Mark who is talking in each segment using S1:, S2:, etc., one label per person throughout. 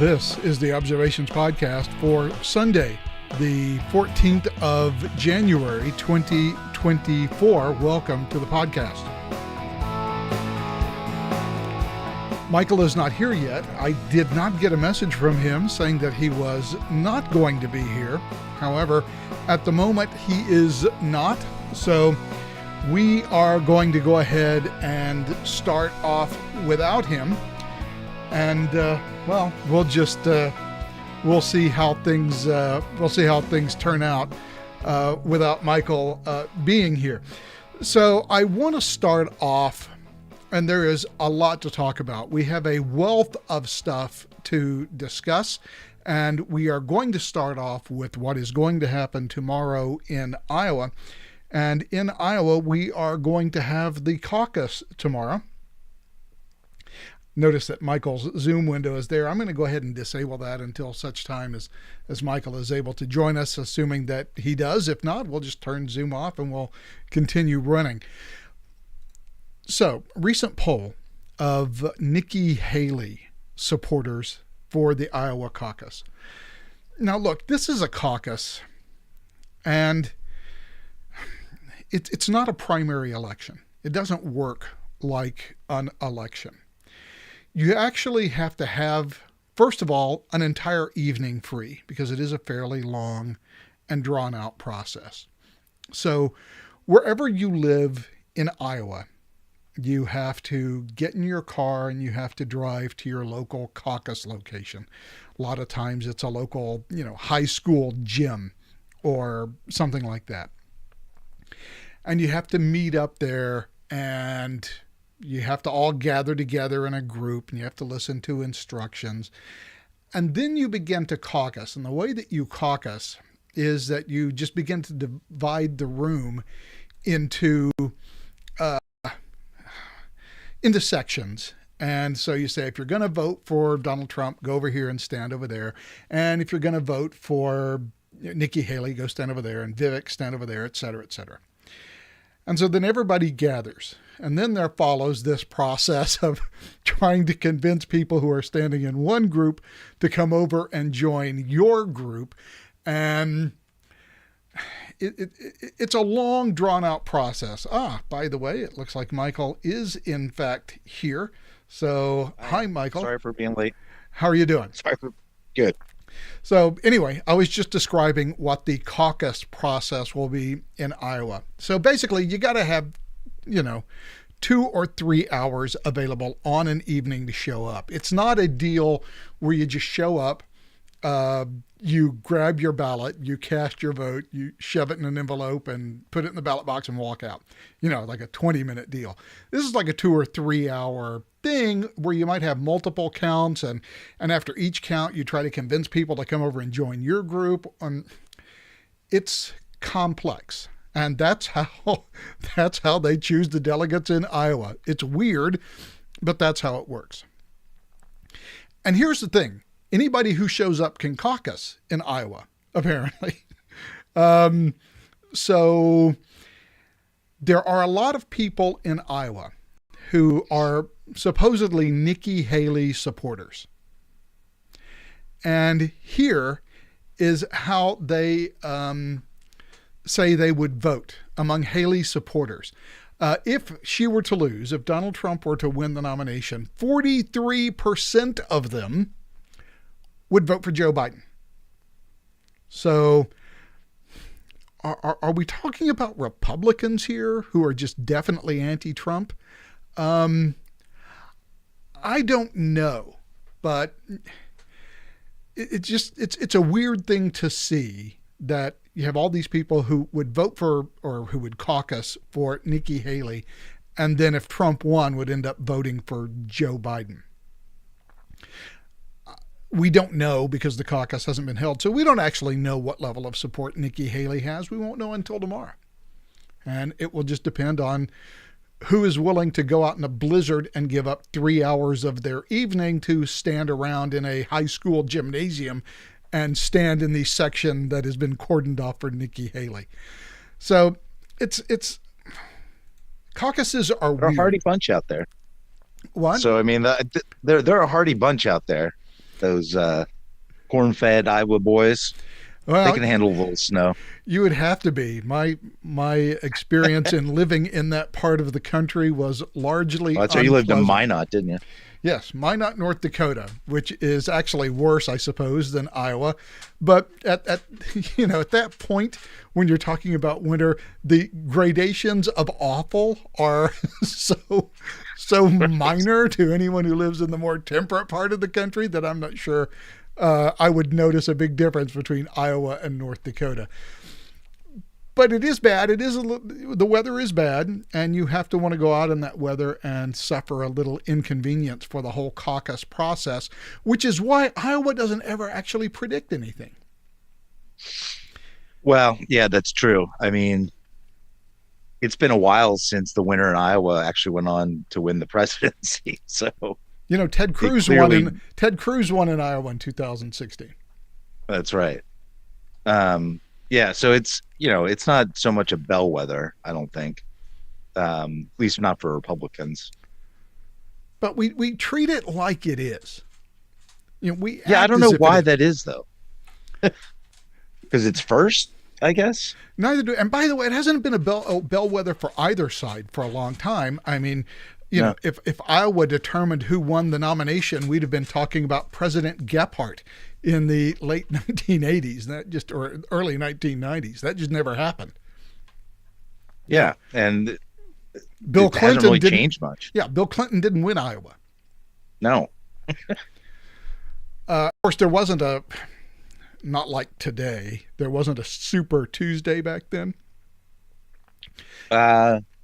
S1: This is the Observations Podcast for Sunday, the 14th of January, 2024. Welcome to the podcast. Michael is not here yet. I did not get a message from him saying that he was not going to be here. However, at the moment, he is not. So we are going to go ahead and start off without him. And we'll see how things turn out without Michael being here. So I want to start off, and there is a lot to talk about. We have a wealth of stuff to discuss, and we are going to start off with what is going to happen tomorrow in Iowa. And in Iowa, we are going to have the caucus tomorrow. Notice that Michael's Zoom window is there. I'm going to go ahead and disable that until such time as Michael is able to join us, assuming that he does. If not, we'll just turn Zoom off and we'll continue running. So, recent poll of Nikki Haley supporters for the Iowa Caucus. Now, look, this is a caucus, and it's not a primary election. It doesn't work like an election. You actually have to have, first of all, an entire evening free because it is a fairly long and drawn out process. So wherever you live in Iowa, you have to get in your car and you have to drive to your local caucus location. A lot of times it's a local, high school gym or something like that. And you have to meet up there, and you have to all gather together in a group, and you have to listen to instructions. And then you begin to caucus. And the way that you caucus is that you just begin to divide the room into sections. And so you say, if you're going to vote for Donald Trump, go over here and stand over there. And if you're going to vote for Nikki Haley, go stand over there. And Vivek, stand over there, et cetera, et cetera. And so then everybody gathers. And then there follows this process of trying to convince people who are standing in one group to come over and join your group. And it's a long, drawn-out process. By the way, it looks like Michael is, in fact, here. So, hi, Michael.
S2: Sorry for being late.
S1: How are you doing?
S2: Good.
S1: So anyway, I was just describing what the caucus process will be in Iowa. So basically, you got to have, 2 or 3 hours available on an evening to show up. It's not a deal where you just show up, you grab your ballot, you cast your vote, you shove it in an envelope and put it in the ballot box and walk out. Like a 20-minute deal. This is like a 2 or 3 hour thing where you might have multiple counts, and after each count, you try to convince people to come over and join your group. It's complex. And that's how they choose the delegates in Iowa. It's weird, but that's how it works. And here's the thing. Anybody who shows up can caucus in Iowa, apparently. So there are a lot of people in Iowa who are supposedly Nikki Haley supporters. And here is how they say they would vote among Haley supporters. If she were to lose, if Donald Trump were to win the nomination, 43% of them would vote for Joe Biden. So are we talking about Republicans here who are just definitely anti-Trump? I don't know, but it's a weird thing to see that you have all these people who would vote for or who would caucus for Nikki Haley, and then if Trump won, would end up voting for Joe Biden. We don't know because the caucus hasn't been held, so we don't actually know what level of support Nikki Haley has. We won't know until tomorrow. And it will just depend on who is willing to go out in a blizzard and give up 3 hours of their evening to stand around in a high school gymnasium and stand in the section that has been cordoned off for Nikki Haley. So it's caucuses are
S2: They're
S1: weird.
S2: a hardy bunch out there.
S1: What?
S2: So, I mean, they're a hardy bunch out there. Those corn-fed Iowa boys, they
S1: Well,
S2: can handle a little snow.
S1: you would have to be. My experience in living in that part of the country was largely
S2: Well, that's why you lived in
S1: unpleasant.
S2: Minot, didn't you?
S1: Yes, Minot, North Dakota, which is actually worse, I suppose, than Iowa. But at at that point when you're talking about winter, the gradations of awful are so minor to anyone who lives in the more temperate part of the country that I'm not sure I would notice a big difference between Iowa and North Dakota. But it is bad. The weather is bad, and you have to want to go out in that weather and suffer a little inconvenience for the whole caucus process, which is why Iowa doesn't ever actually predict anything.
S2: Well, yeah, that's true. I mean, it's been a while since the winner in Iowa actually went on to win the presidency. So
S1: Ted
S2: it
S1: Cruz won
S2: clearly,
S1: in Ted Cruz won in Iowa in 2016.
S2: that's right. Yeah, so it's not so much a bellwether, I don't think. At least not for Republicans.
S1: But we treat it like it is. We
S2: Yeah, I
S1: act
S2: don't
S1: as
S2: know
S1: if it
S2: why
S1: is.
S2: that is though. Because it's first, I guess.
S1: Neither do. And by the way, it hasn't been a bellwether for either side for a long time. I mean,
S2: No.
S1: if Iowa determined who won the nomination, we'd have been talking about President Gephardt in the late 1980s, or early 1990s. That just never happened.
S2: Yeah, and
S1: Bill
S2: it hasn't
S1: Clinton
S2: really
S1: didn't.
S2: changed much.
S1: Yeah, Bill Clinton didn't win Iowa.
S2: No.
S1: Of course, there wasn't a not like today. There wasn't a Super Tuesday back then.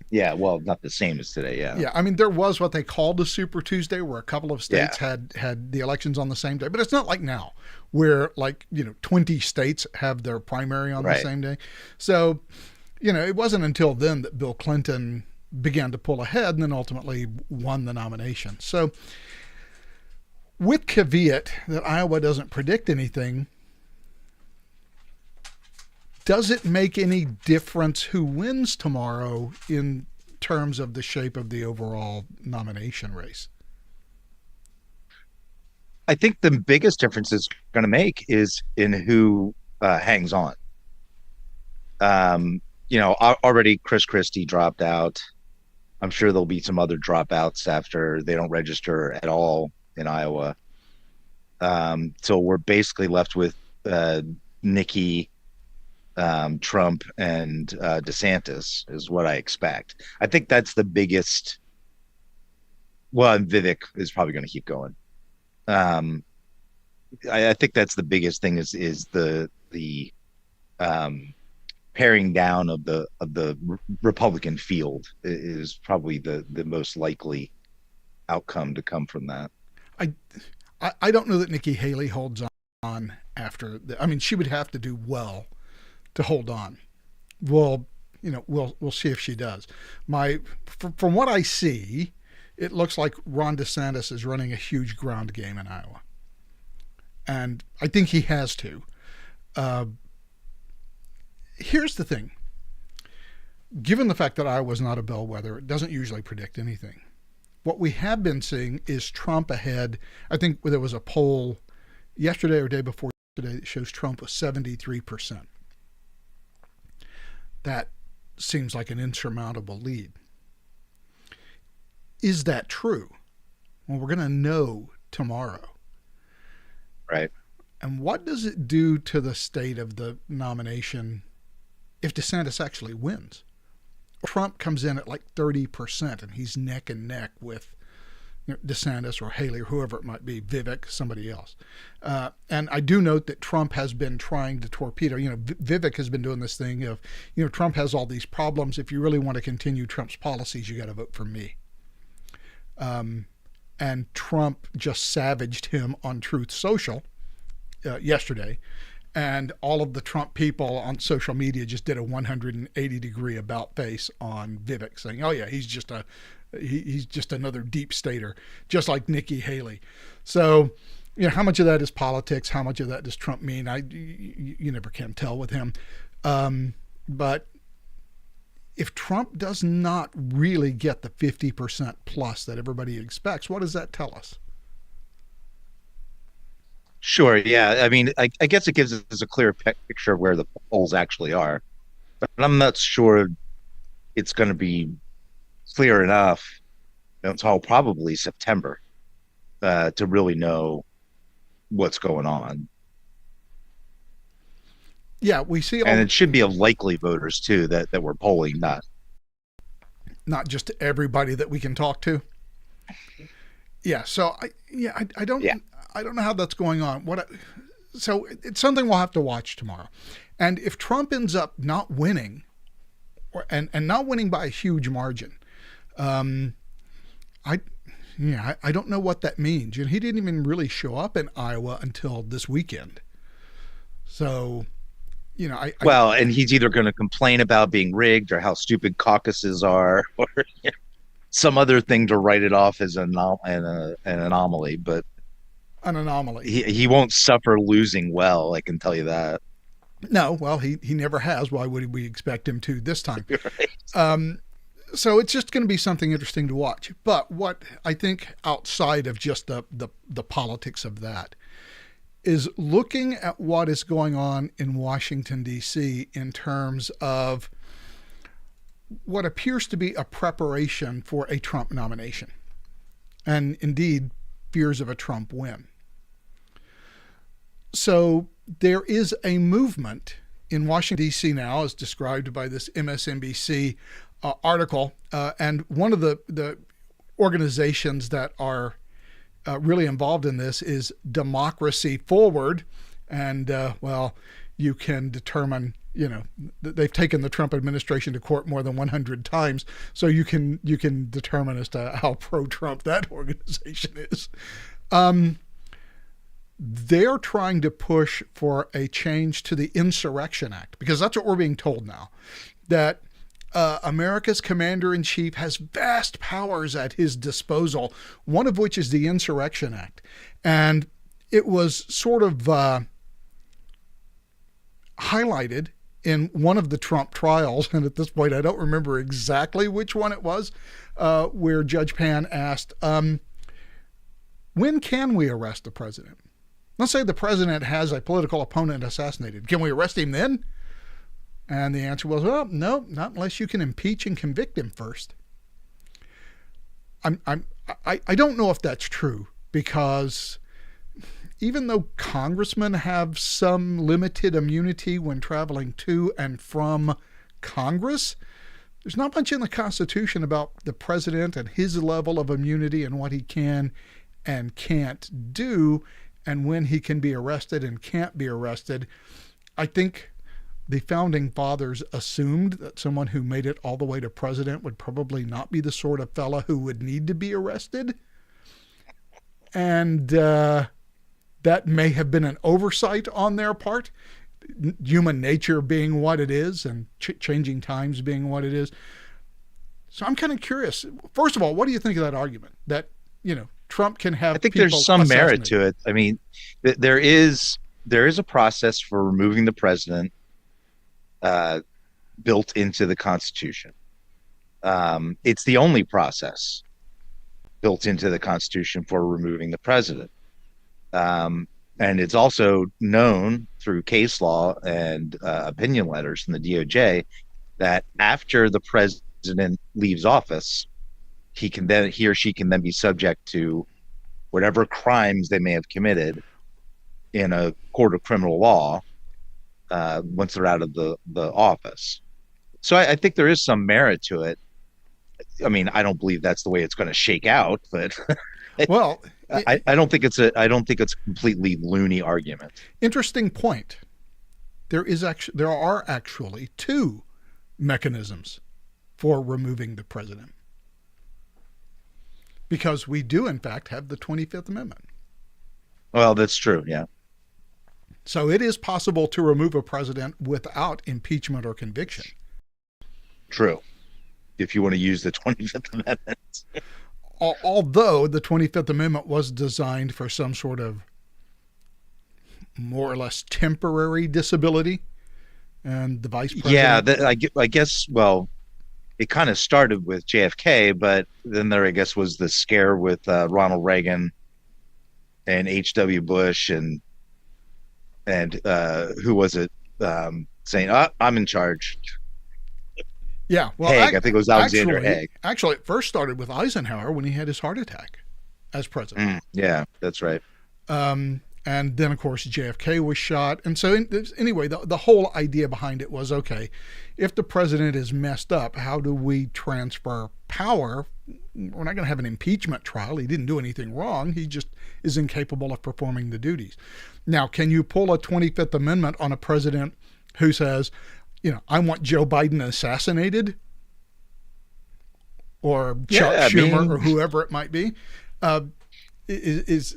S2: Yeah, well, not the same as today, yeah.
S1: Yeah, I mean there was what they called a Super Tuesday, where a couple of
S2: Yeah,
S1: states had the elections on the same day, but it's not like now, where 20 states have their primary on the
S2: right.
S1: same day. So, it wasn't until then that Bill Clinton began to pull ahead and then ultimately won the nomination. So, with caveat that Iowa doesn't predict anything, does it make any difference who wins tomorrow in terms of the shape of the overall nomination race?
S2: I think the biggest difference it's going to make is in who hangs on. Already Chris Christie dropped out. I'm sure there'll be some other dropouts after they don't register at all in Iowa. So we're basically left with Nikki, Trump, and DeSantis is what I expect. I think that's the biggest. Well, and Vivek is probably going to keep going. Um, I think that's the biggest thing is the um, paring down of the Republican field is probably the most likely outcome to come from that.
S1: I I don't know that Nikki Haley holds on after. I mean, she would have to do well to hold on. Well, we'll see if she does. From what I see, it looks like Ron DeSantis is running a huge ground game in Iowa, and I think he has to. Uh, Here's the thing. Given the fact that Iowa's not a bellwether, it doesn't usually predict anything. What we have been seeing is Trump ahead. I think there was a poll yesterday or day before yesterday that shows Trump was 73%. That seems like an insurmountable lead. Is that true? Well, we're going to know tomorrow.
S2: Right.
S1: And what does it do to the state of the nomination if DeSantis actually wins? Trump comes in at like 30% and he's neck and neck with DeSantis or Haley or whoever it might be, Vivek, somebody else. And I do note that Trump has been trying to torpedo. Vivek has been doing this thing of, Trump has all these problems. If you really want to continue Trump's policies, you got to vote for me. And Trump just savaged him on Truth Social yesterday. And all of the Trump people on social media just did a 180-degree about face on Vivek, saying, "Oh yeah, he's just another deep stater, just like Nikki Haley." So, how much of that is politics? How much of that does Trump mean? You never can tell with him. But if Trump does not really get the 50% plus that everybody expects, what does that tell us?
S2: Sure. Yeah. I mean, I guess it gives us a clear picture of where the polls actually are, but I'm not sure it's going to be clear enough until probably September to really know what's going on.
S1: Yeah, we see
S2: And
S1: all,
S2: it should be of likely voters too that we're polling,
S1: not just everybody that we can talk to. Yeah, so
S2: yeah.
S1: I don't know how that's going on. So it's something we'll have to watch tomorrow. And if Trump ends up not winning, and not winning by a huge margin, um, I I don't know what that means. He didn't even really show up in Iowa until this weekend. So I
S2: Well, and he's either going to complain about being rigged or how stupid caucuses are, or some other thing to write it off as an anomaly. But
S1: an anomaly.
S2: he won't suffer losing well. I can tell you that.
S1: No, well, he never has. Why would we expect him to this time?
S2: Right.
S1: So it's just going to be something interesting to watch. But what I think outside of just the politics of that is looking at what is going on in Washington, D.C. in terms of what appears to be a preparation for a Trump nomination, and indeed fears of a Trump win. So there is a movement in Washington, D.C. now, as described by this MSNBC article. And one of the organizations that are really involved in this is Democracy Forward. And, well, you can determine, they've taken the Trump administration to court more than 100 times. So you can determine as to how pro-Trump that organization is. They're trying to push for a change to the Insurrection Act, because that's what we're being told now, that America's commander-in-chief has vast powers at his disposal, one of which is the Insurrection Act. And it was sort of highlighted in one of the Trump trials, and at this point I don't remember exactly which one it was, where Judge Pan asked, when can we arrest the president? Let's say the president has a political opponent assassinated. Can we arrest him then? And the answer was, well, no, not unless you can impeach and convict him first. I don't know if that's true, because even though congressmen have some limited immunity when traveling to and from Congress, there's not much in the Constitution about the president and his level of immunity and what he can and can't do, and when he can be arrested and can't be arrested. I think the founding fathers assumed that someone who made it all the way to president would probably not be the sort of fella who would need to be arrested. And that may have been an oversight on their part, human nature being what it is and changing times being what it is. So I'm kind of curious. First of all, what do you think of that argument that, Trump can have?
S2: I think there's some merit to it. I mean, there is a process for removing the president built into the Constitution. It's the only process built into the Constitution for removing the president. And it's also known through case law and opinion letters from the DOJ that after the president leaves office, he or she can then be subject to whatever crimes they may have committed in a court of criminal law once they're out of the office. So I think there is some merit to it. I mean, I don't believe that's the way it's going to shake out, but
S1: well,
S2: I don't think it's a completely loony argument.
S1: Interesting point. There are actually two mechanisms for removing the president, because we do in fact have the 25th Amendment.
S2: Well, that's true. Yeah.
S1: So it is possible to remove a president without impeachment or conviction.
S2: True. If you want to use the 25th Amendment.
S1: Although the 25th Amendment was designed for some sort of more or less temporary disability, and the vice president.
S2: Yeah, I guess, well, it kind of started with JFK, but then there, I guess, was the scare with Ronald Reagan and H.W. Bush, and and who was it saying, I'm in charge.
S1: Yeah, well,
S2: Haig, I think it was Alexander
S1: actually,
S2: Haig.
S1: actually, it first started with Eisenhower when he had his heart attack as president.
S2: Yeah, that's right.
S1: And then, of course, JFK was shot. And so, anyway, the whole idea behind it was, okay, if the president is messed up, how do we transfer power? We're not going to have an impeachment trial. He didn't do anything wrong. He just is incapable of performing the duties. Now, can you pull a 25th Amendment on a president who says, I want Joe Biden assassinated, or Chuck Schumer, or whoever it might be? Is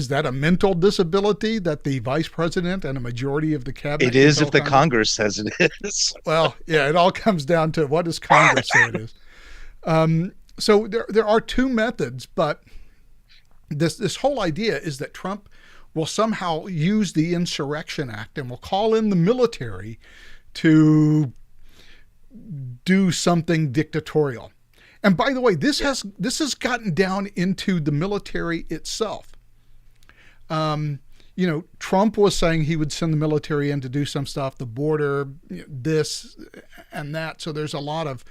S1: that a mental disability that the vice president and a majority of the cabinet?
S2: It is if the Congress says it is.
S1: Well, yeah, it all comes down to what does Congress say it is. So there are two methods, but this whole idea is that Trump will somehow use the Insurrection Act and will call in the military to do something dictatorial. And by the way, this has gotten down into the military itself. Trump was saying he would send the military in to do some stuff, the border, this and that. So there's a lot of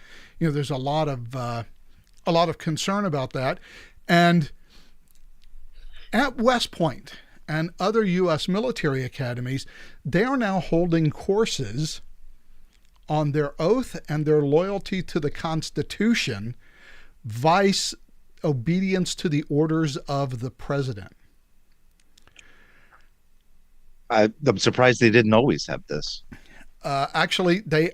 S1: concern about that. And at West Point and other U.S. military academies, they are now holding courses on their oath and their loyalty to the Constitution, vice obedience to the orders of the president.
S2: I'm surprised they didn't always have this.
S1: Actually, they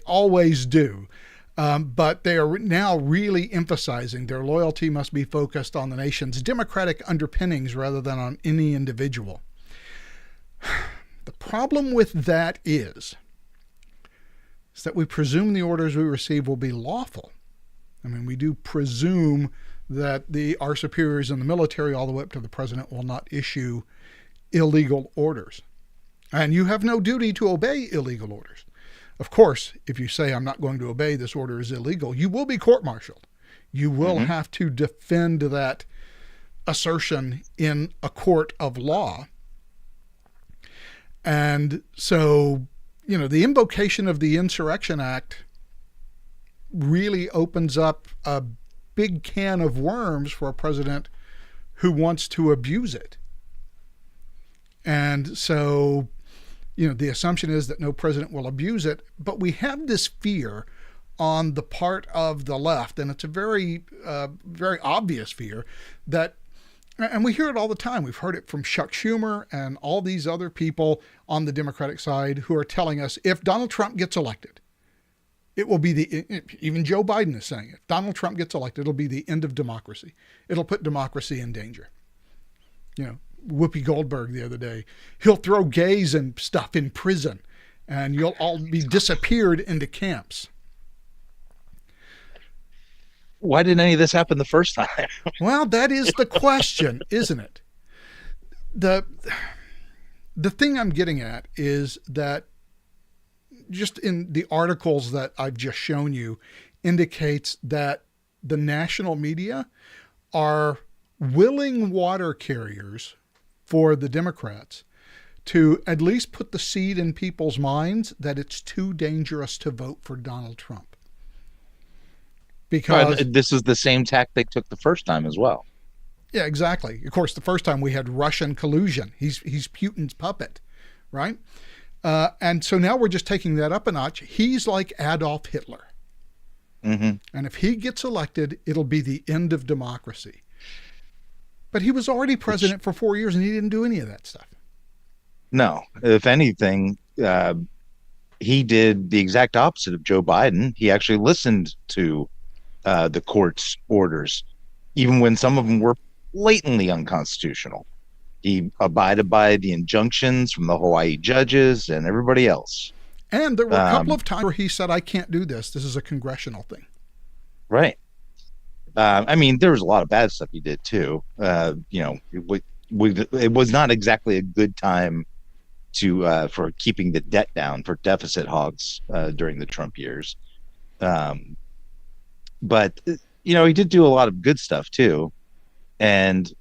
S1: always do. But they are now really emphasizing their loyalty must be focused on the nation's democratic underpinnings rather than on any individual. The problem with that is that we presume the orders we receive will be lawful. I mean, we do presume that our superiors in the military, all the way up to the president, will not issue illegal orders. And you have no duty to obey illegal orders. Of course, if you say, I'm not going to obey, this order is illegal, you will be court-martialed. You will have to defend that assertion in a court of law. And so, the invocation of the Insurrection Act really opens up a big can of worms for a president who wants to abuse it. And so, the assumption is that no president will abuse it, but we have this fear on the part of the left, and it's a very, very obvious fear that, and we hear it all the time. We've heard it from Chuck Schumer and all these other people on the Democratic side who are telling us if Donald Trump gets elected, it will be even Joe Biden is saying it. If Donald Trump gets elected, it'll be the end of democracy. It'll put democracy in danger. Whoopi Goldberg the other day, he'll throw gays and stuff in prison and you'll all be disappeared into camps.
S2: Why didn't any of this happen the first time?
S1: Well, that is the question, isn't it? The thing I'm getting at is that just in the articles that I've just shown you indicates that the national media are willing water carriers for the Democrats to at least put the seed in people's minds that it's too dangerous to vote for Donald Trump. Because
S2: this is the same tack they took the first time as well.
S1: Yeah, exactly. Of course, the first time we had Russian collusion. He's Putin's puppet, right? And so now we're just taking that up a notch. He's like Adolf Hitler. And if he gets elected, it'll be the end of democracy. But he was already president for 4 years and he didn't do any of that stuff.
S2: No, if anything, he did the exact opposite of Joe Biden. He actually listened to the court's orders, even when some of them were blatantly unconstitutional. He abided by the injunctions from the Hawaii judges and everybody else.
S1: And there were a couple of times where he said, I can't do this. This is a congressional thing.
S2: Right. There was a lot of bad stuff he did too. It was not exactly a good time for keeping the debt down for deficit hogs during the Trump years. But he did do a lot of good stuff too. And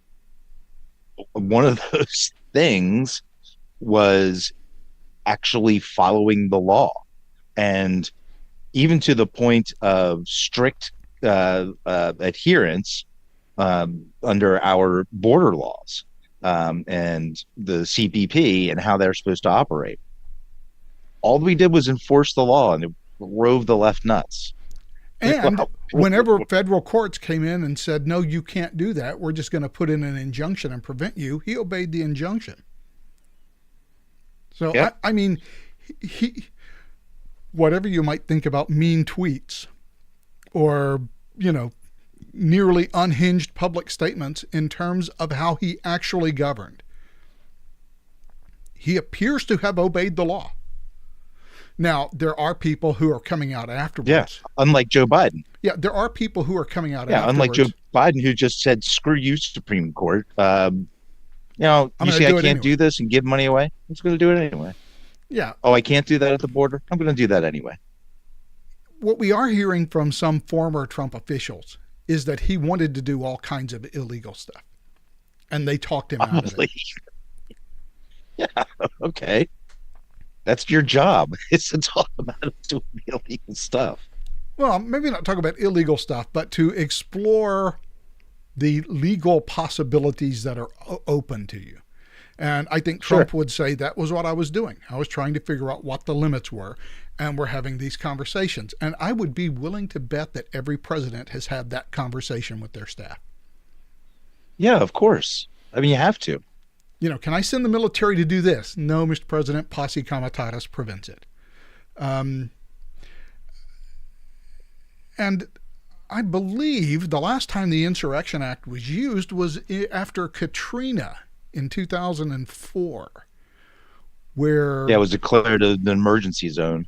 S2: one of those things was actually following the law, and even to the point of strict adherence under our border laws, and the CPP and how they're supposed to operate. All we did was enforce the law, and it drove the left nuts.
S1: And whenever federal courts came in and said, no, you can't do that, we're just going to put in an injunction and prevent you, he obeyed the injunction. So,
S2: Yep.
S1: I mean, whatever you might think about mean tweets or, nearly unhinged public statements in terms of how he actually governed, he appears to have obeyed the law. Now, there are people who are coming out afterwards.
S2: Yeah, unlike Joe Biden.
S1: Yeah, there are people who are coming out
S2: Yeah,
S1: afterwards.
S2: unlike Joe Biden, who just said, "Screw you, Supreme Court." You see, I can't do this and give money away. I'm just going to do it anyway.
S1: Yeah.
S2: Oh, I can't do that at the border. I'm going to do that anyway.
S1: What we are hearing from some former Trump officials is that he wanted to do all kinds of illegal stuff, and they talked him out of it.
S2: Yeah. Okay. That's your job. It's to talk about doing illegal stuff.
S1: Well, maybe not talk about illegal stuff, but to explore the legal possibilities that are open to you. And I think Trump would say that was what I was doing. I was trying to figure out what the limits were, and we're having these conversations. And I would be willing to bet that every president has had that conversation with their staff.
S2: Yeah, of course. I mean, you have to.
S1: Can I send the military to do this? No, Mr. President, posse comitatus prevents it. And I believe the last time the Insurrection Act was used was after Katrina in 2004, where...
S2: Yeah, it was declared an emergency zone.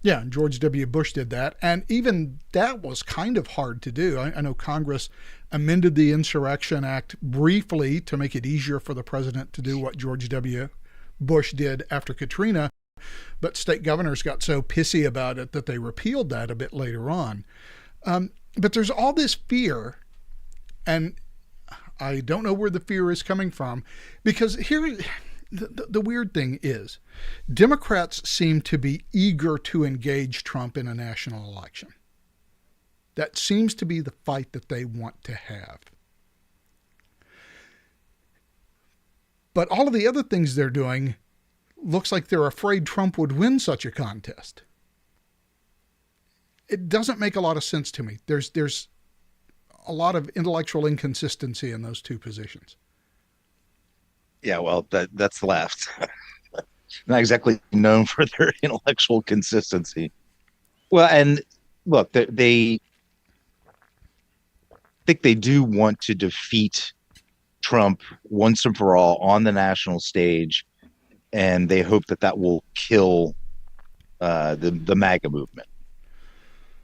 S1: Yeah, George W. Bush did that. And even that was kind of hard to do. I know Congress amended the Insurrection Act briefly to make it easier for the president to do what George W. Bush did after Katrina, but state governors got so pissy about it that they repealed that a bit later on. But there's all this fear, and I don't know where the fear is coming from, because here... The weird thing is, Democrats seem to be eager to engage Trump in a national election. That seems to be the fight that they want to have. But all of the other things they're doing looks like they're afraid Trump would win such a contest. It doesn't make a lot of sense to me. There's a lot of intellectual inconsistency in those two positions.
S2: Yeah, well, that's the left. Not exactly known for their intellectual consistency. Well, and look, they think they do want to defeat Trump once and for all on the national stage, and they hope that will kill the MAGA movement.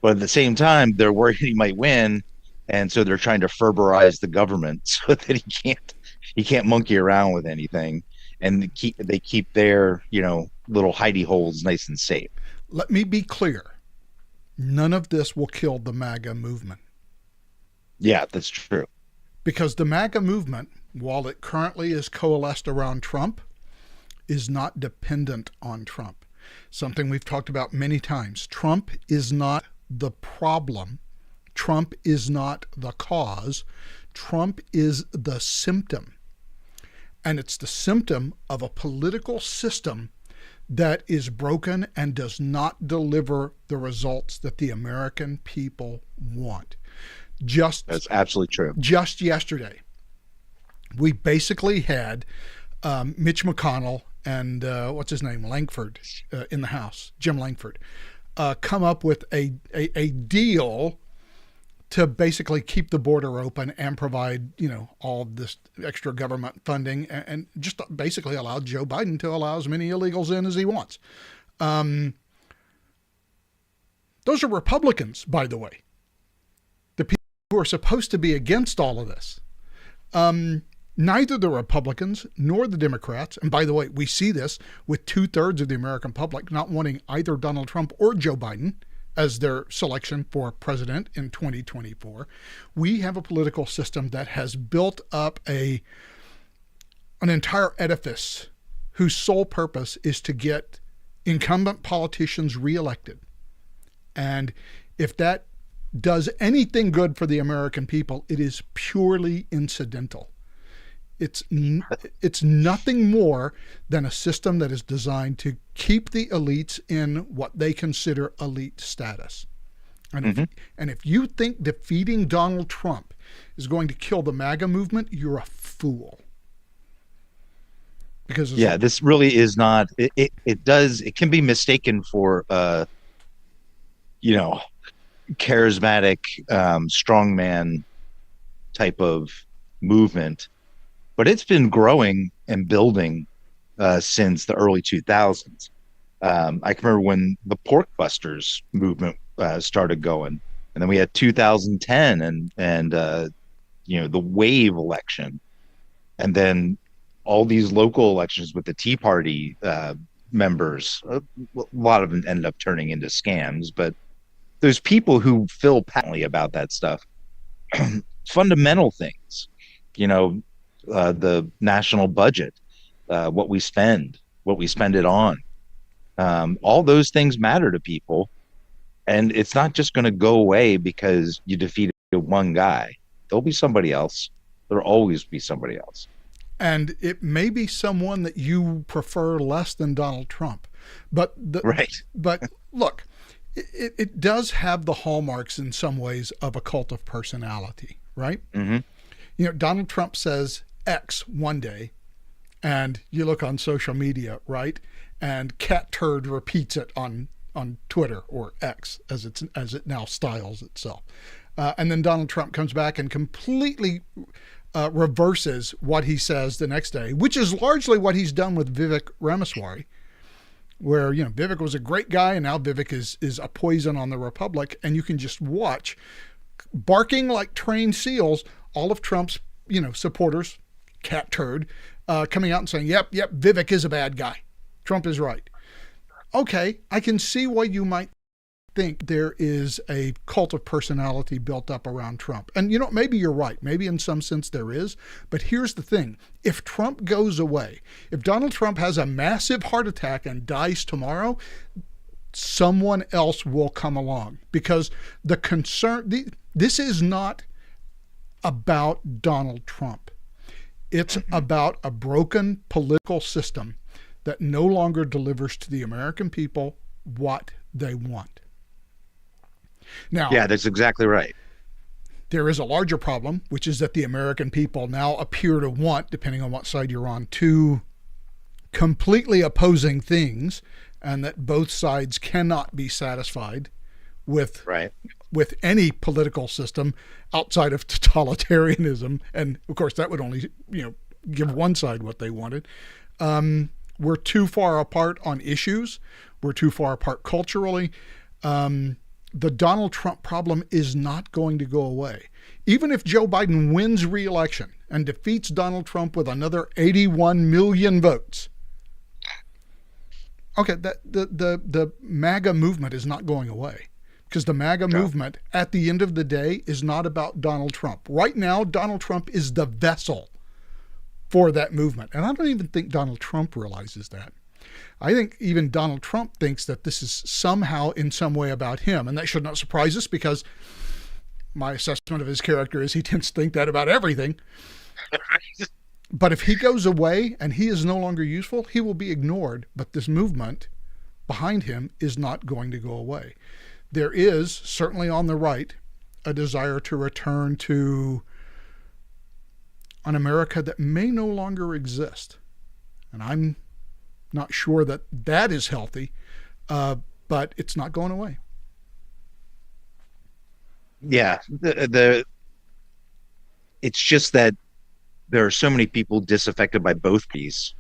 S2: But at the same time, they're worried he might win, and so they're trying to Ferberize the government so that he can't monkey around with anything, and they keep their little hidey holes nice and safe.
S1: Let me be clear. None of this will kill the MAGA movement.
S2: Yeah, that's true.
S1: Because the MAGA movement, while it currently is coalesced around Trump, is not dependent on Trump. Something we've talked about many times. Trump is not the problem. Trump is not the cause. Trump is the symptom. And it's the symptom of a political system that is broken and does not deliver the results that the American people want.
S2: That's absolutely true.
S1: Just yesterday, we basically had Mitch McConnell and what's his name, Langford, in the House, Jim Langford, come up with a deal to basically keep the border open and provide, all this extra government funding and just basically allow Joe Biden to allow as many illegals in as he wants. Those are Republicans, by the way. The people who are supposed to be against all of this. Neither the Republicans nor the Democrats, and by the way, we see this with 2/3 of the American public not wanting either Donald Trump or Joe Biden as their selection for president in 2024. We have a political system that has built up an entire edifice whose sole purpose is to get incumbent politicians reelected. And if that does anything good for the American people, it is purely incidental. It's nothing more than a system that is designed to keep the elites in what they consider elite status. And if you think defeating Donald Trump is going to kill the MAGA movement, you're a fool. Because
S2: this really is not. It can be mistaken for charismatic strongman type of movement, but it's been growing and building since the early 2000s. I can remember when the Pork Busters movement started going, and then we had 2010 and the wave election, and then all these local elections with the Tea Party members. A lot of them ended up turning into scams, but those people who feel passionately about that stuff, fundamental things, the national budget, what we spend it on, all those things matter to people. And it's not just going to go away because you defeated one guy. There'll be somebody else. There'll always be somebody else.
S1: And it may be someone that you prefer less than Donald Trump. But But look, it does have the hallmarks in some ways of a cult of personality, right? Donald Trump says X one day, and you look on social media, right? And Cat Turd repeats it on Twitter, or X as it now styles itself. And then Donald Trump comes back and completely reverses what he says the next day, which is largely what he's done with Vivek Ramaswamy, where, Vivek was a great guy and now Vivek is a poison on the Republic. And you can just watch, barking like trained seals, all of Trump's, supporters, Cat Turd, coming out and saying, yep, Vivek is a bad guy. Trump is right. Okay, I can see why you might think there is a cult of personality built up around Trump. And, maybe you're right. Maybe in some sense there is. But here's the thing. If Trump goes away, if Donald Trump has a massive heart attack and dies tomorrow, someone else will come along. Because the concern, this is not about Donald Trump. It's about a broken political system that no longer delivers to the American people what they want. Now,
S2: yeah, that's exactly right.
S1: There is a larger problem, which is that the American people now appear to want, depending on what side you're on, two completely opposing things, and that both sides cannot be satisfied with any political system outside of totalitarianism. And of course, that would only give one side what they wanted. We're too far apart on issues. We're too far apart culturally. The Donald Trump problem is not going to go away. Even if Joe Biden wins re-election and defeats Donald Trump with another 81 million votes, okay, the MAGA movement is not going away, because the MAGA movement at the end of the day is not about Donald Trump. Right now, Donald Trump is the vessel for that movement. And I don't even think Donald Trump realizes that. I think even Donald Trump thinks that this is somehow in some way about him. And that should not surprise us, because my assessment of his character is he tends to think that about everything. But if he goes away and he is no longer useful, he will be ignored. But this movement behind him is not going to go away. There is, certainly on the right, a desire to return to an America that may no longer exist. And I'm not sure that that is healthy, but it's not going away.
S2: Yeah, it's just that there are so many people disaffected by both parties.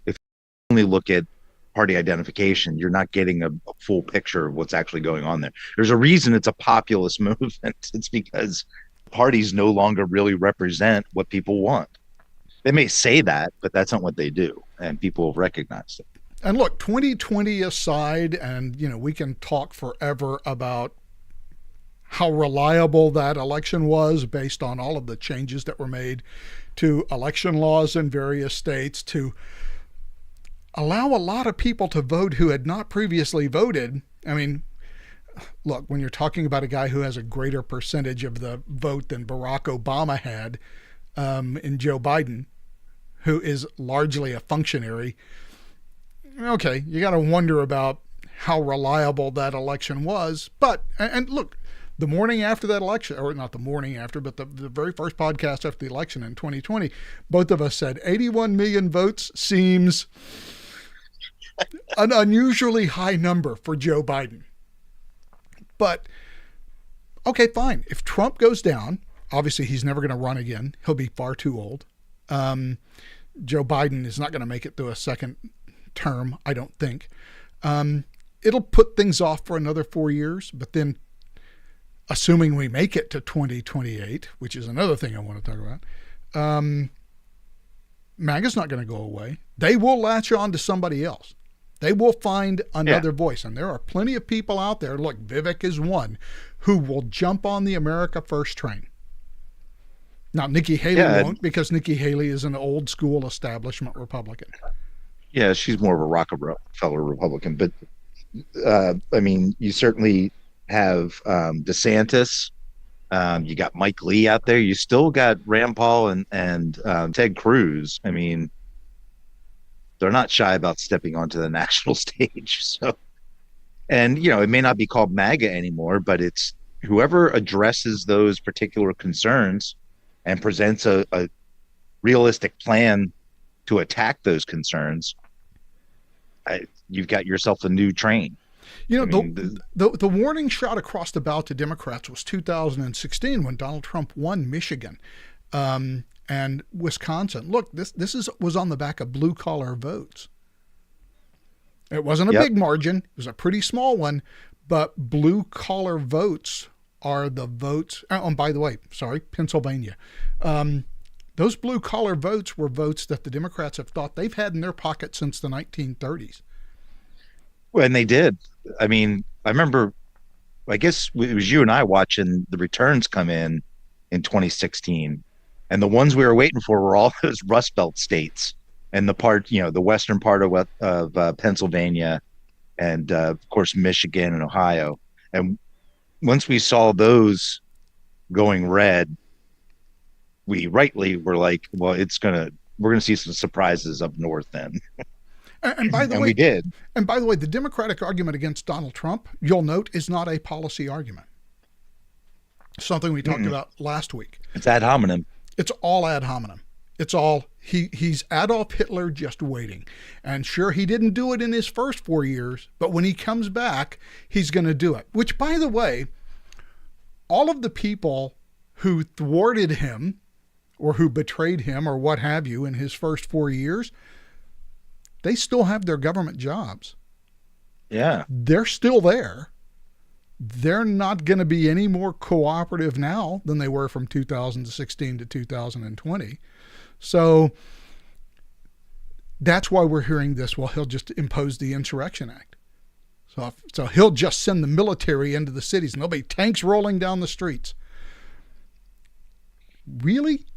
S2: If you only look at party identification, you're not getting a full picture of what's actually going on there. There's a reason it's a populist movement. It's because parties no longer really represent what people want. They may say that, but that's not what they do, and people have recognized it.
S1: And look, 2020 aside, and we can talk forever about how reliable that election was based on all of the changes that were made to election laws in various states, to allow a lot of people to vote who had not previously voted. I mean, look, when you're talking about a guy who has a greater percentage of the vote than Barack Obama had in Joe Biden, who is largely a functionary, okay, you got to wonder about how reliable that election was. But, and look, the morning after that election, or not the morning after, but the very first podcast after the election in 2020, both of us said 81 million votes seems an unusually high number for Joe Biden. But, okay, fine. If Trump goes down, obviously he's never going to run again. He'll be far too old. Joe Biden is not going to make it through a second term, I don't think. It'll put things off for another 4 years, but then assuming we make it to 2028, which is another thing I want to talk about, MAGA's not going to go away. They will latch on to somebody else. They will find another voice. And there are plenty of people out there, look, Vivek is one, who will jump on the America First train. Now, Nikki Haley won't, because Nikki Haley is an old school establishment Republican.
S2: Yeah, she's more of a Rockefeller Republican. But, I mean, you certainly have DeSantis. You got Mike Lee out there. You still got Rand Paul and Ted Cruz. I mean, they're not shy about stepping onto the national stage. So, and, you know, it may not be called MAGA anymore, but it's whoever addresses those particular concerns and presents a realistic plan to attack those concerns, you've got yourself a new train.
S1: You know, the warning shot across the bow to Democrats was 2016 when Donald Trump won Michigan and Wisconsin. Look, this was on the back of blue collar votes. It wasn't a big margin. It was a pretty small one, but blue collar votes are the votes. Oh, and by the way, sorry, Pennsylvania. Those blue collar votes were votes that the Democrats have thought they've had in their pocket since the 1930s.
S2: Well, and they did. I mean, I remember, I guess it was you and I watching the returns come in 2016. And the ones we were waiting for were all those Rust Belt states and the part, you know, the western part of Pennsylvania and, of course, Michigan and Ohio. And once we saw those going red, we rightly were like, well, we're going to see some surprises up north then.
S1: And by the way,
S2: we did.
S1: And by the way, the Democratic argument against Donald Trump, you'll note, is not a policy argument. Something we talked about last week.
S2: It's ad hominem.
S1: It's all ad hominem. It's all, he's Adolf Hitler just waiting. And sure, he didn't do it in his first 4 years, but when he comes back, he's going to do it. Which, by the way, all of the people who thwarted him or who betrayed him or what have you in his first 4 years, they still have their government jobs.
S2: Yeah.
S1: They're still there. They're not going to be any more cooperative now than they were from 2016 to 2020. So that's why we're hearing this. Well, he'll just impose the Insurrection Act. So he'll just send the military into the cities and there'll be tanks rolling down the streets. Really?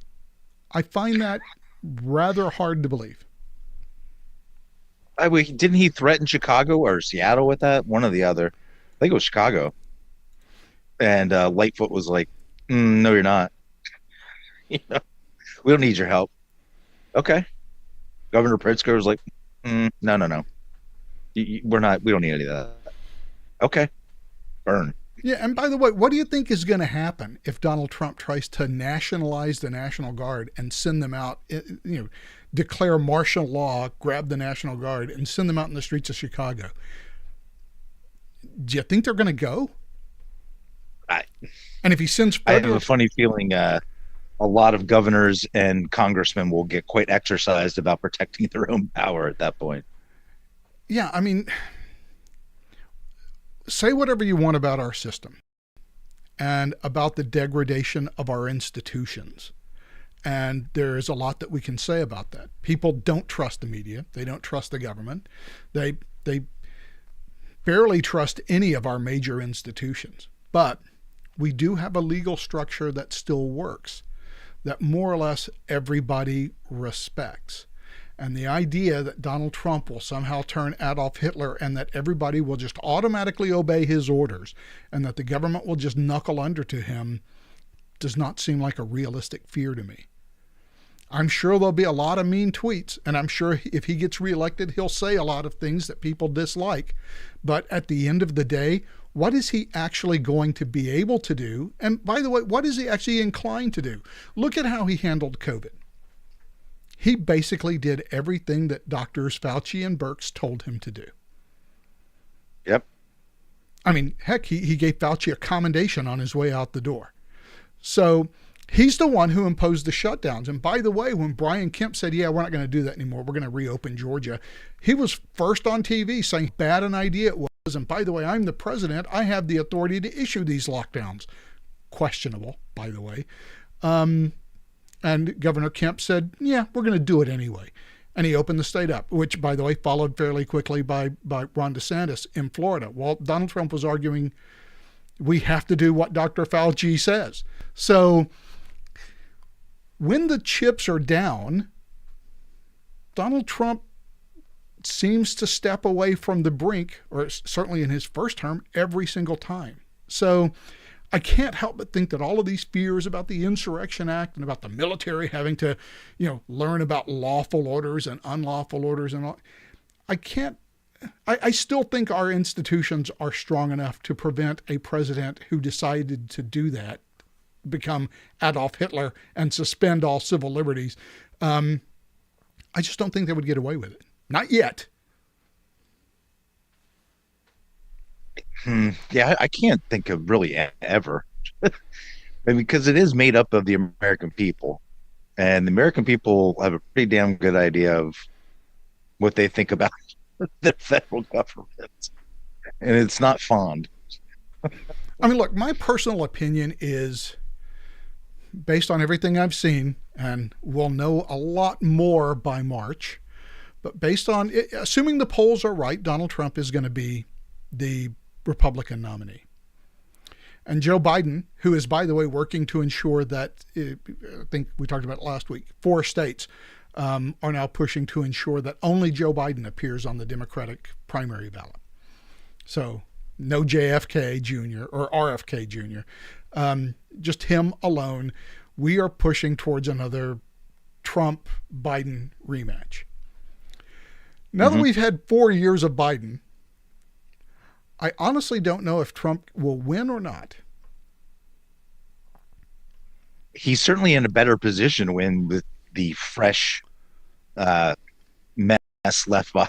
S1: I find that rather hard to believe.
S2: Didn't he threaten Chicago or Seattle with that? One or the other. I think it was Chicago. And Lightfoot was like, no, you're not. You know, we don't need your help. Okay. Governor Pritzker was like, no. We don't need any of that. Okay. Burn.
S1: Yeah, and by the way, what do you think is going to happen if Donald Trump tries to nationalize the National Guard and send them out, declare martial law, grab the National Guard, and send them out in the streets of Chicago? Do you think they're going to go? And if he sends
S2: I have a funny feeling a lot of governors and congressmen will get quite exercised about protecting their own power at that point.
S1: Yeah, I mean, say whatever you want about our system and about the degradation of our institutions. And there is a lot that we can say about that. People don't trust the media. They don't trust the government. They barely trust any of our major institutions. But we do have a legal structure that still works, that more or less everybody respects. And the idea that Donald Trump will somehow turn Adolf Hitler and that everybody will just automatically obey his orders and that the government will just knuckle under to him does not seem like a realistic fear to me. I'm sure there'll be a lot of mean tweets, and I'm sure if he gets reelected, he'll say a lot of things that people dislike. But at the end of the day, what is he actually going to be able to do? And by the way, what is he actually inclined to do? Look at how he handled COVID. He basically did everything that doctors Fauci and Birx told him to do.
S2: Yep.
S1: I mean, heck, he gave Fauci a commendation on his way out the door. So he's the one who imposed the shutdowns. And by the way, when Brian Kemp said, yeah, we're not going to do that anymore, we're going to reopen Georgia, he was first on TV saying how bad an idea it was. And by the way, I'm the president. I have the authority to issue these lockdowns. Questionable, by the way. And Governor Kemp said, yeah, we're going to do it anyway. And he opened the state up, which, by the way, followed fairly quickly by Ron DeSantis in Florida. Well, Donald Trump was arguing we have to do what Dr. Fauci says. So when the chips are down, Donald Trump seems to step away from the brink, or certainly in his first term, every single time. So I can't help but think that all of these fears about the Insurrection Act and about the military having to, learn about lawful orders and unlawful orders and all, I still think our institutions are strong enough to prevent a president who decided to do that, become Adolf Hitler and suspend all civil liberties. I just don't think they would get away with it. Not yet.
S2: Yeah, I can't think of really ever. Because it is made up of the American people. And the American people have a pretty damn good idea of what they think about the federal government. And it's not fond.
S1: I mean, look, my personal opinion is based on everything I've seen, and we'll know a lot more by March, but based on, assuming the polls are right, Donald Trump is going to be the Republican nominee. And Joe Biden, who is, by the way, working to ensure that, I think we talked about it last week, 4 states are now pushing to ensure that only Joe Biden appears on the Democratic primary ballot. So no JFK Jr. or RFK Jr., just him alone. We are pushing towards another Trump-Biden rematch. Now that we've had 4 years of Biden, I honestly don't know if Trump will win or not.
S2: He's certainly in a better position when the fresh mess left by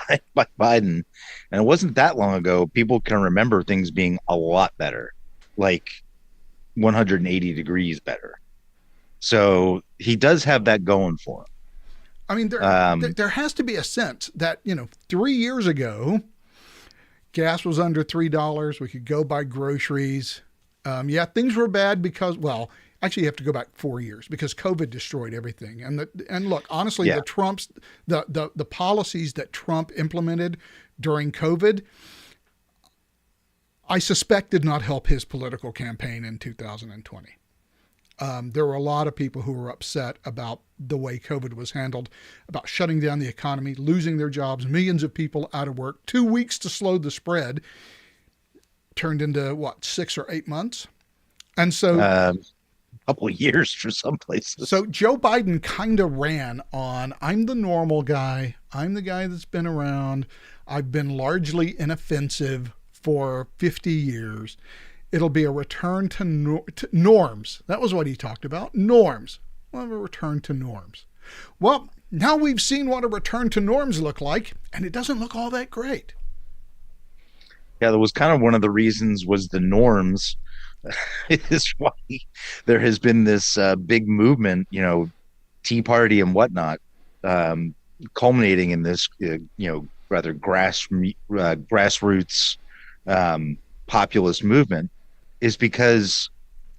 S2: Biden. And it wasn't that long ago. People can remember things being a lot better, like 180 degrees better. So he does have that going for him.
S1: I mean, there has to be a sense that, 3 years ago, gas was under $3. We could go buy groceries. Things were bad because, actually you have to go back 4 years because COVID destroyed everything. And look, honestly, the policies that Trump implemented during COVID, I suspect did not help his political campaign in 2020. There were a lot of people who were upset about the way COVID was handled, about shutting down the economy, losing their jobs, millions of people out of work. 2 weeks to slow the spread turned into 6 or 8 months. And so
S2: a couple of years for some places.
S1: So Joe Biden kind of ran on, I'm the normal guy. I'm the guy that's been around. I've been largely inoffensive for 50 years. It'll be a return to norms. That was what he talked about. Norms. We'll have a return to norms. Well, now we've seen what a return to norms look like, and it doesn't look all that great.
S2: Yeah, that was kind of one of the reasons was the norms is why there has been this big movement, Tea Party and whatnot, culminating in this, rather grassroots populist movement, is because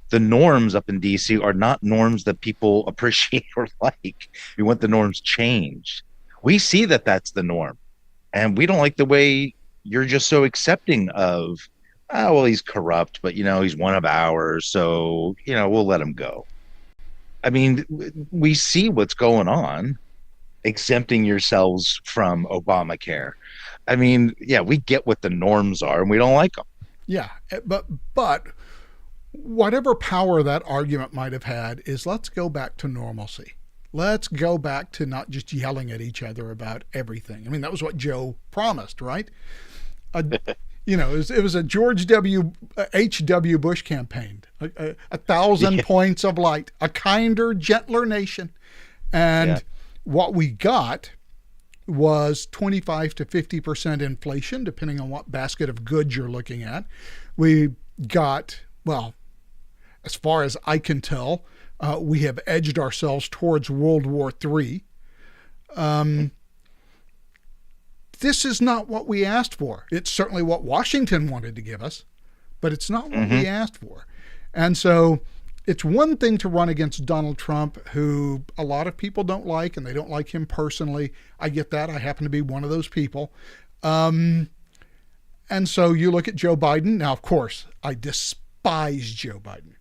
S2: the norms up in DC are not norms that people appreciate or like. We want the norms changed. We see that that's the norm, and we don't like the way you're just so accepting of, he's corrupt, but he's one of ours, so we'll let him go. I mean, we see what's going on, exempting yourselves from Obamacare. I mean, yeah, we get what the norms are and we don't like them.
S1: Yeah, but whatever power that argument might have had is, let's go back to normalcy. Let's go back to not just yelling at each other about everything. I mean, that was what Joe promised, right? It was a George H.W. Bush campaign, a thousand points of light, a kinder, gentler nation. And what we got was 25 to 50% inflation, depending on what basket of goods you're looking at. We got, well, as far as I can tell, we have edged ourselves towards World War III. This is not what we asked for. It's certainly what Washington wanted to give us, but it's not what we asked for. And so it's one thing to run against Donald Trump, who a lot of people don't like, and they don't like him personally. I get that. I happen to be one of those people. And so you look at Joe Biden. Now, of course, I despise Joe Biden.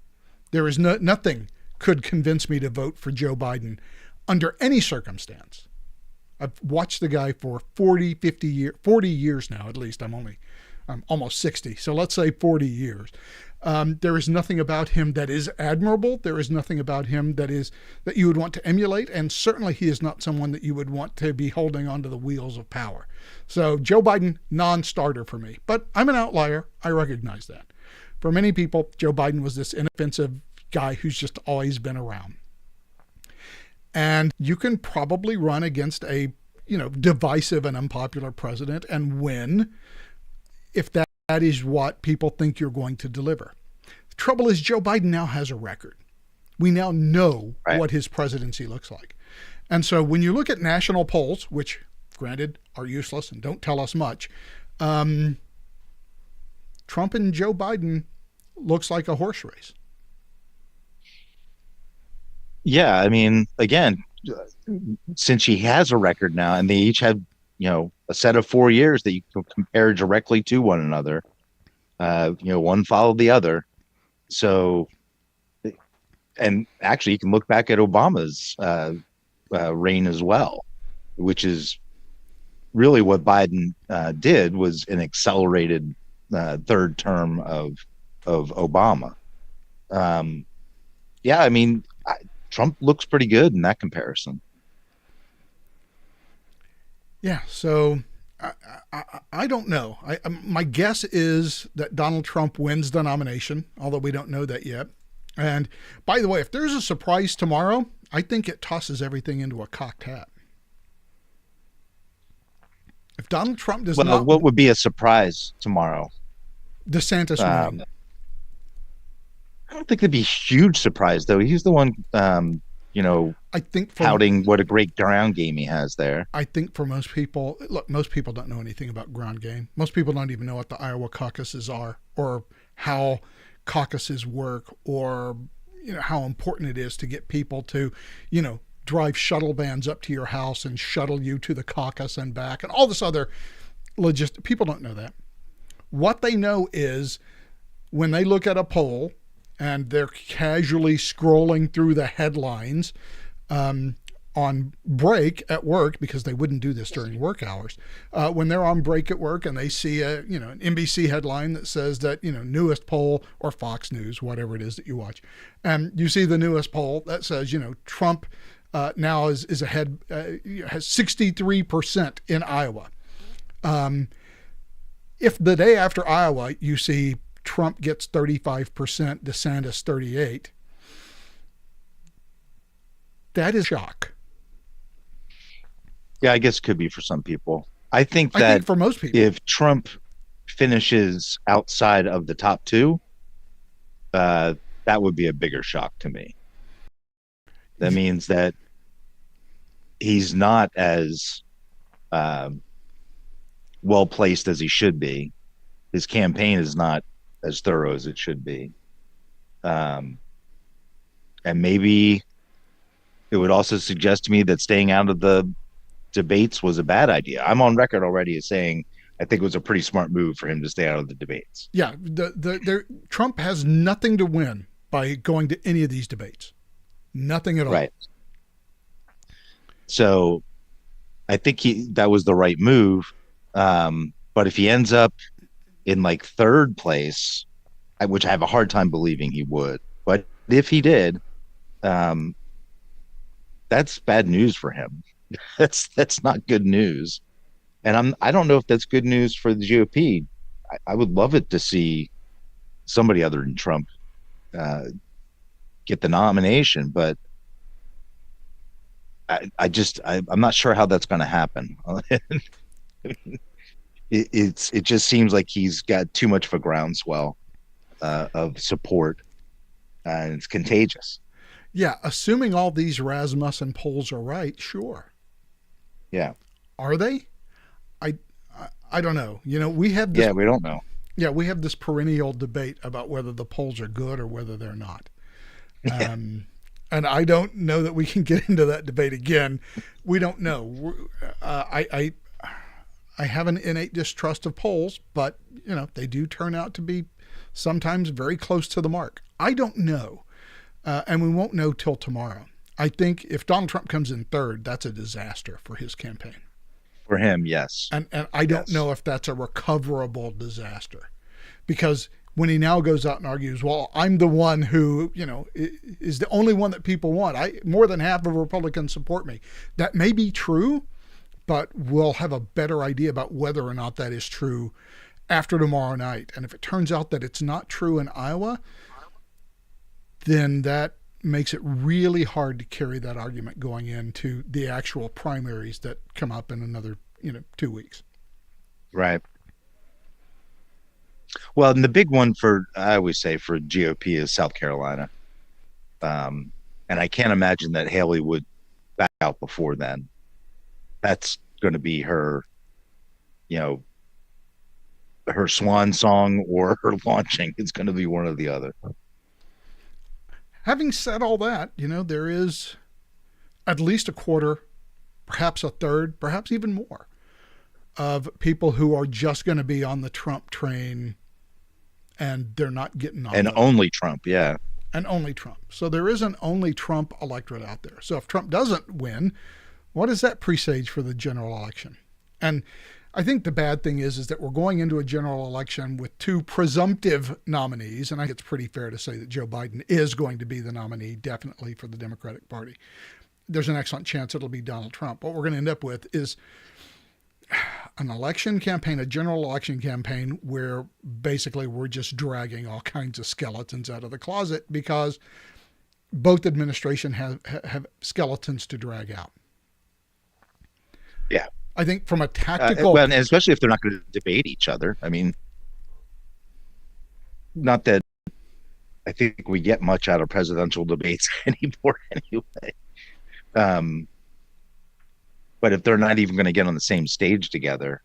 S1: There is nothing could convince me to vote for Joe Biden under any circumstance. I've watched the guy for 40 years now, at least. I'm almost 60. So let's say 40 years. There is nothing about him that is admirable. There is nothing about him that you would want to emulate. And certainly he is not someone that you would want to be holding onto the wheels of power. So Joe Biden, non-starter for me. But I'm an outlier. I recognize that. For many people, Joe Biden was this inoffensive guy who's just always been around. And you can probably run against a, divisive and unpopular president and win if that is what people think you're going to deliver. The trouble is, Joe Biden now has a record. We now know what his presidency looks like. And so when you look at national polls, which granted are useless and don't tell us much, Trump and Joe Biden looks like a horse race.
S2: Yeah, I mean, again, since he has a record now, and they each have, a set of 4 years that you can compare directly to one another, one followed the other. So, and actually, you can look back at Obama's reign as well, which is really what Biden did, was an accelerated third term of Obama. Yeah, I mean, Trump looks pretty good in that comparison.
S1: Yeah, so I don't know. My guess is that Donald Trump wins the nomination, although we don't know that yet. And by the way, if there's a surprise tomorrow, I think it tosses everything into a cocked hat. If Donald Trump does not...
S2: What would be a surprise tomorrow?
S1: DeSantis winning.
S2: I don't think it'd be a huge surprise, though. He's the one,
S1: I think
S2: touting what a great ground game he has there.
S1: I think for most people, look, most people don't know anything about ground game. Most people don't even know what the Iowa caucuses are, or how caucuses work, or how important it is to get people to, drive shuttle vans up to your house and shuttle you to the caucus and back, and all this other logistics. People don't know that. What they know is when they look at a poll and they're casually scrolling through the headlines on break at work, because they wouldn't do this during work hours. When they're on break at work and they see an NBC headline that says that, newest poll, or Fox News, whatever it is that you watch, and you see the newest poll that says, Trump now is ahead, has 63% in Iowa. If the day after Iowa you see Trump gets 35%, DeSantis 38%, that is shock.
S2: Yeah, I guess it could be for some people. I think for most people, if Trump finishes outside of the top two, that would be a bigger shock to me. That means that he's not as well placed as he should be. His campaign is not as thorough as it should be. And maybe it would also suggest to me that staying out of the debates was a bad idea. I'm on record already as saying I think it was a pretty smart move for him to stay out of the debates.
S1: Yeah, Trump has nothing to win by going to any of these debates. Nothing at all.
S2: Right. So I think that was the right move. But if he ends up in like third place, which I have a hard time believing he would, but if he did, um, that's bad news for him. That's not good news. And I don't know if that's good news for the GOP. I would love it to see somebody other than Trump uh, get the nomination, but I'm not sure how that's going to happen. It just seems like he's got too much of a groundswell of support, and it's contagious.
S1: Yeah, assuming all these Rasmussen polls are right, sure.
S2: Yeah,
S1: Are they? I I don't know. We have this.
S2: yeah, we don't know.
S1: Yeah, we have this perennial debate about whether the polls are good or whether they're not.
S2: Yeah,
S1: And I don't know that we can get into that debate again. We don't know. I have an innate distrust of polls, but they do turn out to be sometimes very close to the mark. I don't know, and we won't know till tomorrow. I think if Donald Trump comes in third, that's a disaster for his campaign.
S2: for him, yes,
S1: And I don't
S2: yes,
S1: know if that's a recoverable disaster, because when he now goes out and argues, well, I'm the one who, is the only one that people want. More than half of Republicans support me. That may be true, but we'll have a better idea about whether or not that is true after tomorrow night. And if it turns out that it's not true in Iowa, then that makes it really hard to carry that argument going into the actual primaries that come up in another, 2 weeks.
S2: right. Well, and the big one for I always say for GOP is South Carolina, um, and I can't imagine that Haley would back out before then. That's going to be her, you know, her swan song or her launching. It's going to be one or the other.
S1: Having said all that, there is at least a quarter, perhaps a third, perhaps even more of people who are just going to be on the Trump train and they're not getting off
S2: And
S1: of it.
S2: only Trump, yeah.
S1: And only Trump. So there is an only Trump electorate out there. So if Trump doesn't win, what does that presage for the general election? And I think the bad thing is that we're going into a general election with two presumptive nominees, and I think it's pretty fair to say that Joe Biden is going to be the nominee, definitely for the Democratic Party. There's an excellent chance it'll be Donald Trump. What we're going to end up with is an election campaign, a general election campaign, where basically we're just dragging all kinds of skeletons out of the closet because both administrations have skeletons to drag out.
S2: Yeah.
S1: I think from a tactical,
S2: Well, and especially if they're not going to debate each other. I mean, not that I think we get much out of presidential debates anymore anyway. Um, but if they're not even going to get on the same stage together,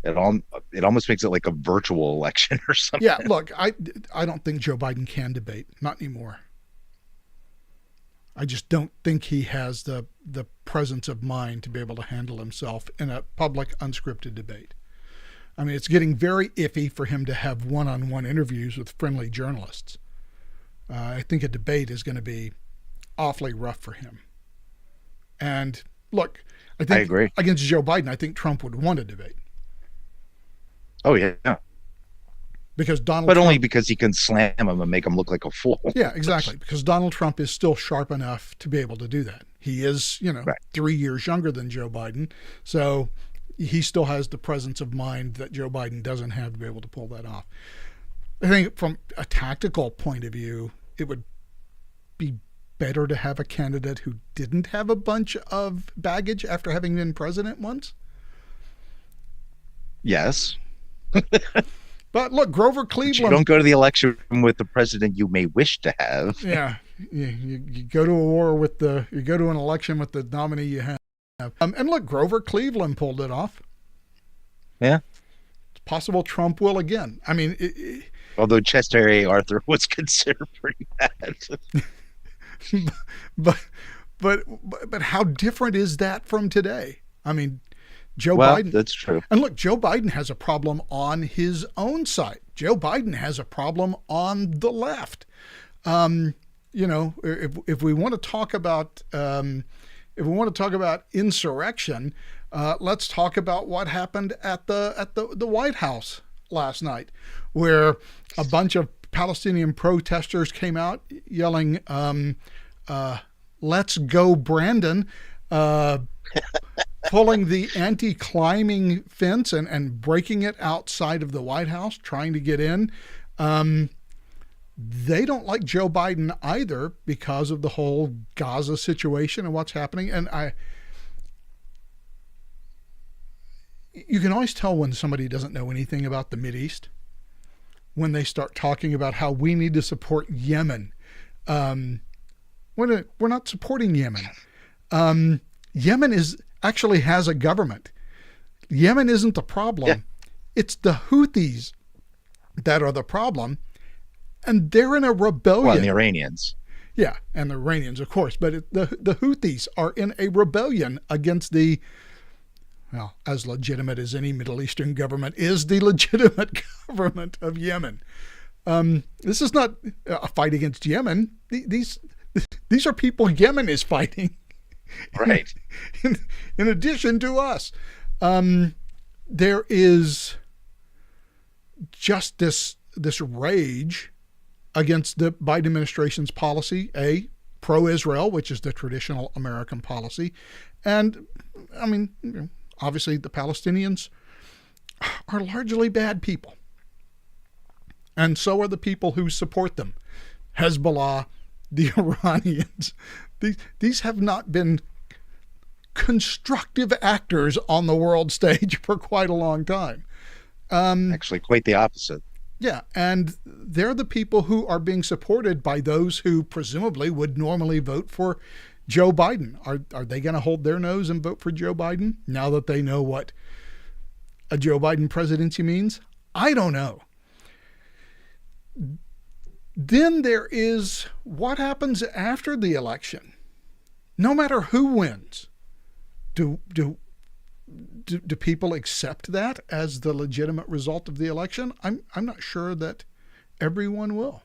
S2: it all it almost makes it like a virtual election or something.
S1: yeah, look, I don't think Joe Biden can debate, not anymore. I just don't think he has the presence of mind to be able to handle himself in a public, unscripted debate. I mean, it's getting very iffy for him to have one-on-one interviews with friendly journalists. I think a debate is going to be awfully rough for him. And look, I think
S2: agree.
S1: against Joe Biden, I think Trump would want a debate
S2: Oh yeah,
S1: because Donald
S2: but
S1: Trump,
S2: only because he can slam him and make him look like a fool.
S1: yeah, exactly, because Donald Trump is still sharp enough to be able to do that. He is,
S2: Right.
S1: 3 years younger than Joe Biden, so he still has the presence of mind that Joe Biden doesn't have to be able to pull that off. I think from a tactical point of view, it would be better to have a candidate who didn't have a bunch of baggage after having been president once.
S2: Yes,
S1: But look, Grover
S2: but you
S1: Cleveland.
S2: don't go to the election with the president you may wish to have.
S1: Yeah, you go to a war with you go to an election with the nominee you have. And look, Grover Cleveland pulled it off.
S2: Yeah.
S1: It's possible Trump will again. I mean,
S2: Although Chester A. Arthur was considered pretty bad.
S1: but but how different is that from today? I mean, Joe
S2: Well,
S1: Biden.
S2: that's true.
S1: And look, Joe Biden has a problem on his own side. Joe Biden has a problem on the left. If we want to talk about if we want to talk about insurrection, let's talk about what happened at the White House last night, where a bunch of Palestinian protesters came out yelling, "Let's go, Brandon," pulling the anti-climbing fence and breaking it outside of the White House, trying to get in. They don't like Joe Biden either because of the whole Gaza situation and what's happening. And you can always tell when somebody doesn't know anything about the Mideast when they start talking about how we need to support Yemen. We're not supporting Yemen. Yemen actually has a government. Yemen isn't the problem. Yeah. It's the Houthis that are the problem. And they're in a rebellion.
S2: Well, and the Iranians.
S1: Yeah, and the Iranians, of course. But the Houthis are in a rebellion against as legitimate as any Middle Eastern government is the legitimate government of Yemen. This is not a fight against Yemen. These are people Yemen is fighting.
S2: Right.
S1: In addition to us. There is just this rage against the Biden administration's policy, pro-Israel, which is the traditional American policy. And, I mean, obviously the Palestinians are largely bad people. And so are the people who support them. Hezbollah, the Iranians. These have not been constructive actors on the world stage for quite a long time.
S2: Actually, quite the opposite.
S1: Yeah, and they're the people who are being supported by those who presumably would normally vote for Joe Biden. Are they going to hold their nose and vote for Joe Biden now that they know what a Joe Biden presidency means? I don't know. Then there is what happens after the election. No matter who wins, do people accept that as the legitimate result of the election? I'm not sure that everyone will.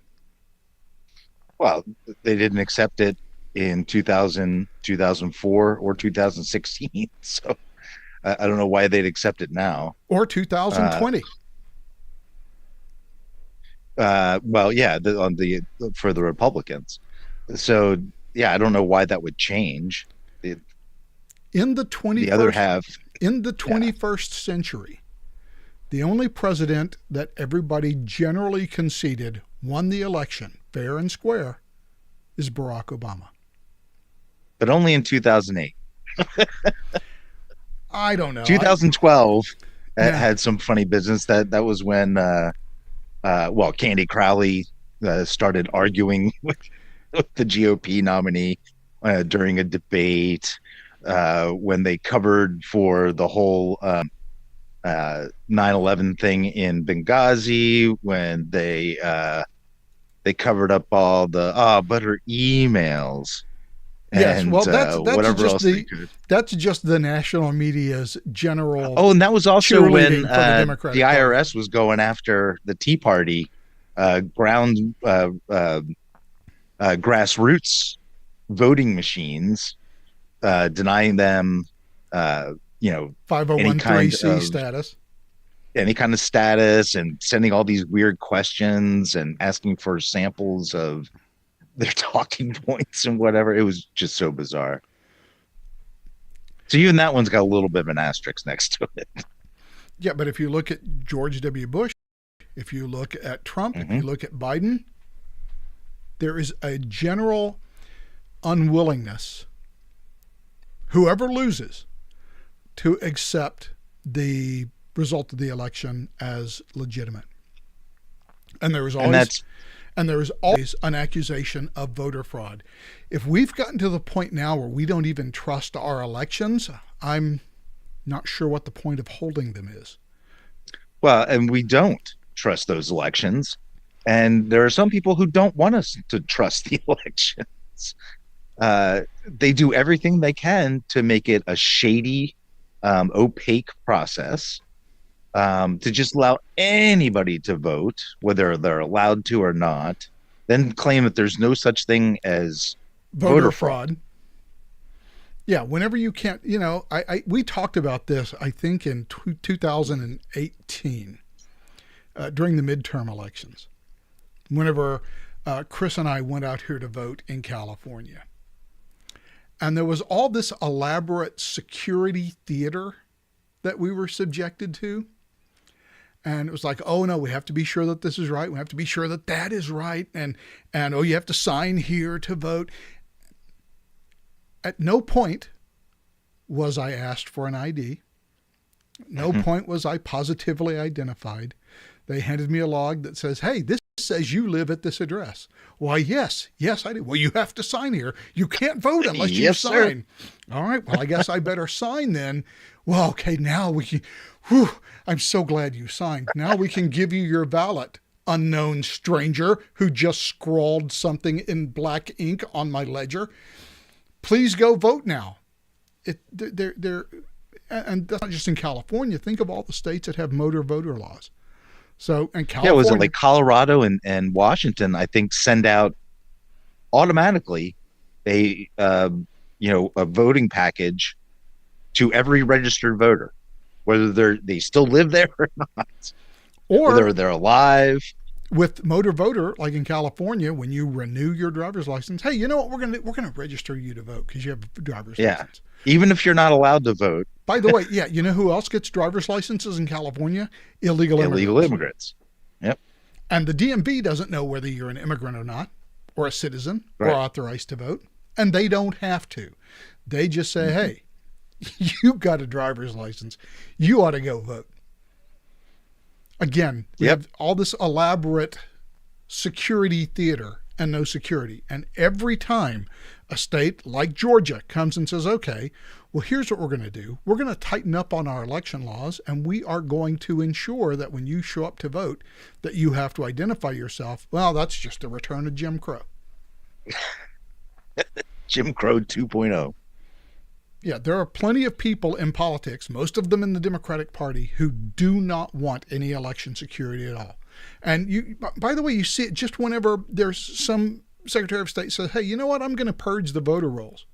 S2: Well, they didn't accept it in 2000, 2004, or 2016. So I don't know why they'd accept it now.
S1: Or 2020.
S2: Well, yeah, for the Republicans. So, yeah, I don't know why that would change.
S1: In the 21st,
S2: the other half.
S1: In the 21st century, the only president that everybody generally conceded won the election fair and square is Barack Obama.
S2: But only in 2008.
S1: I don't know.
S2: 2012 had some funny business. That was when, Candy Crowley started arguing with the GOP nominee during a debate. When they covered for the whole 9/11 thing in Benghazi, when they covered up all but her emails.
S1: Yes,
S2: and,
S1: well, that's
S2: whatever
S1: just
S2: else they could.
S1: That's just the national media's general.
S2: Oh, and that was also when the IRS
S1: Party
S2: was going after the Tea Party, grassroots voting machines. Denying them,
S1: 501(c) status,
S2: any kind of status, and sending all these weird questions and asking for samples of their talking points and whatever. It was just so bizarre. So even that one's got a little bit of an asterisk next to it.
S1: Yeah, but if you look at George W. Bush, if you look at Trump, if you look at Biden, there is a general unwillingness, whoever loses, to accept the result of the election as legitimate. And there is always an accusation of voter fraud. If we've gotten to the point now where we don't even trust our elections, I'm not sure what the point of holding them is.
S2: Well, and we don't trust those elections. And there are some people who don't want us to trust the elections. They do everything they can to make it a shady, opaque process, to just allow anybody to vote, whether they're allowed to or not, then claim that there's no such thing as voter fraud.
S1: Yeah, whenever you can't, we talked about this, I think, in 2018 during the midterm elections, whenever Chris and I went out here to vote in California. And there was all this elaborate security theater that we were subjected to. And it was like, oh no, we have to be sure that this is right. We have to be sure that that is right. And oh, you have to sign here to vote. At no point was I asked for an ID. No point was I positively identified. They handed me a log that says, hey, this says you live at this address. Why, yes, I do. Well, you have to sign here. You can't vote unless you sign. Sir. All right, well, I guess I better sign then. Well, okay, now we can, I'm so glad you signed. Now we can give you your ballot, unknown stranger who just scrawled something in black ink on my ledger. Please go vote now. And that's not just in California. Think of all the states that have motor voter laws. So, and California,
S2: was it like Colorado and Washington? I think send out automatically a voting package to every registered voter, whether they still live there or not, or whether they're alive.
S1: With motor voter, like in California, when you renew your driver's license, hey, you know what? We're gonna register you to vote because you have a driver's license.
S2: Even if you're not allowed to vote.
S1: By the way, you know who else gets driver's licenses in California? Illegal immigrants.
S2: Yep.
S1: And the DMV doesn't know whether you're an immigrant or not, or a citizen, or authorized to vote, and they don't have to. They just say, hey, you've got a driver's license. You ought to go vote. Again, we have all this elaborate security theater and no security. And every time a state like Georgia comes and says, okay, well, here's what we're going to do. We're going to tighten up on our election laws, and we are going to ensure that when you show up to vote, that you have to identify yourself. Well, that's just a return of Jim Crow.
S2: Jim Crow 2.0.
S1: Yeah, there are plenty of people in politics, most of them in the Democratic Party, who do not want any election security at all. And you, by the way, you see it just whenever there's some Secretary of State says, hey, you know what? I'm going to purge the voter rolls.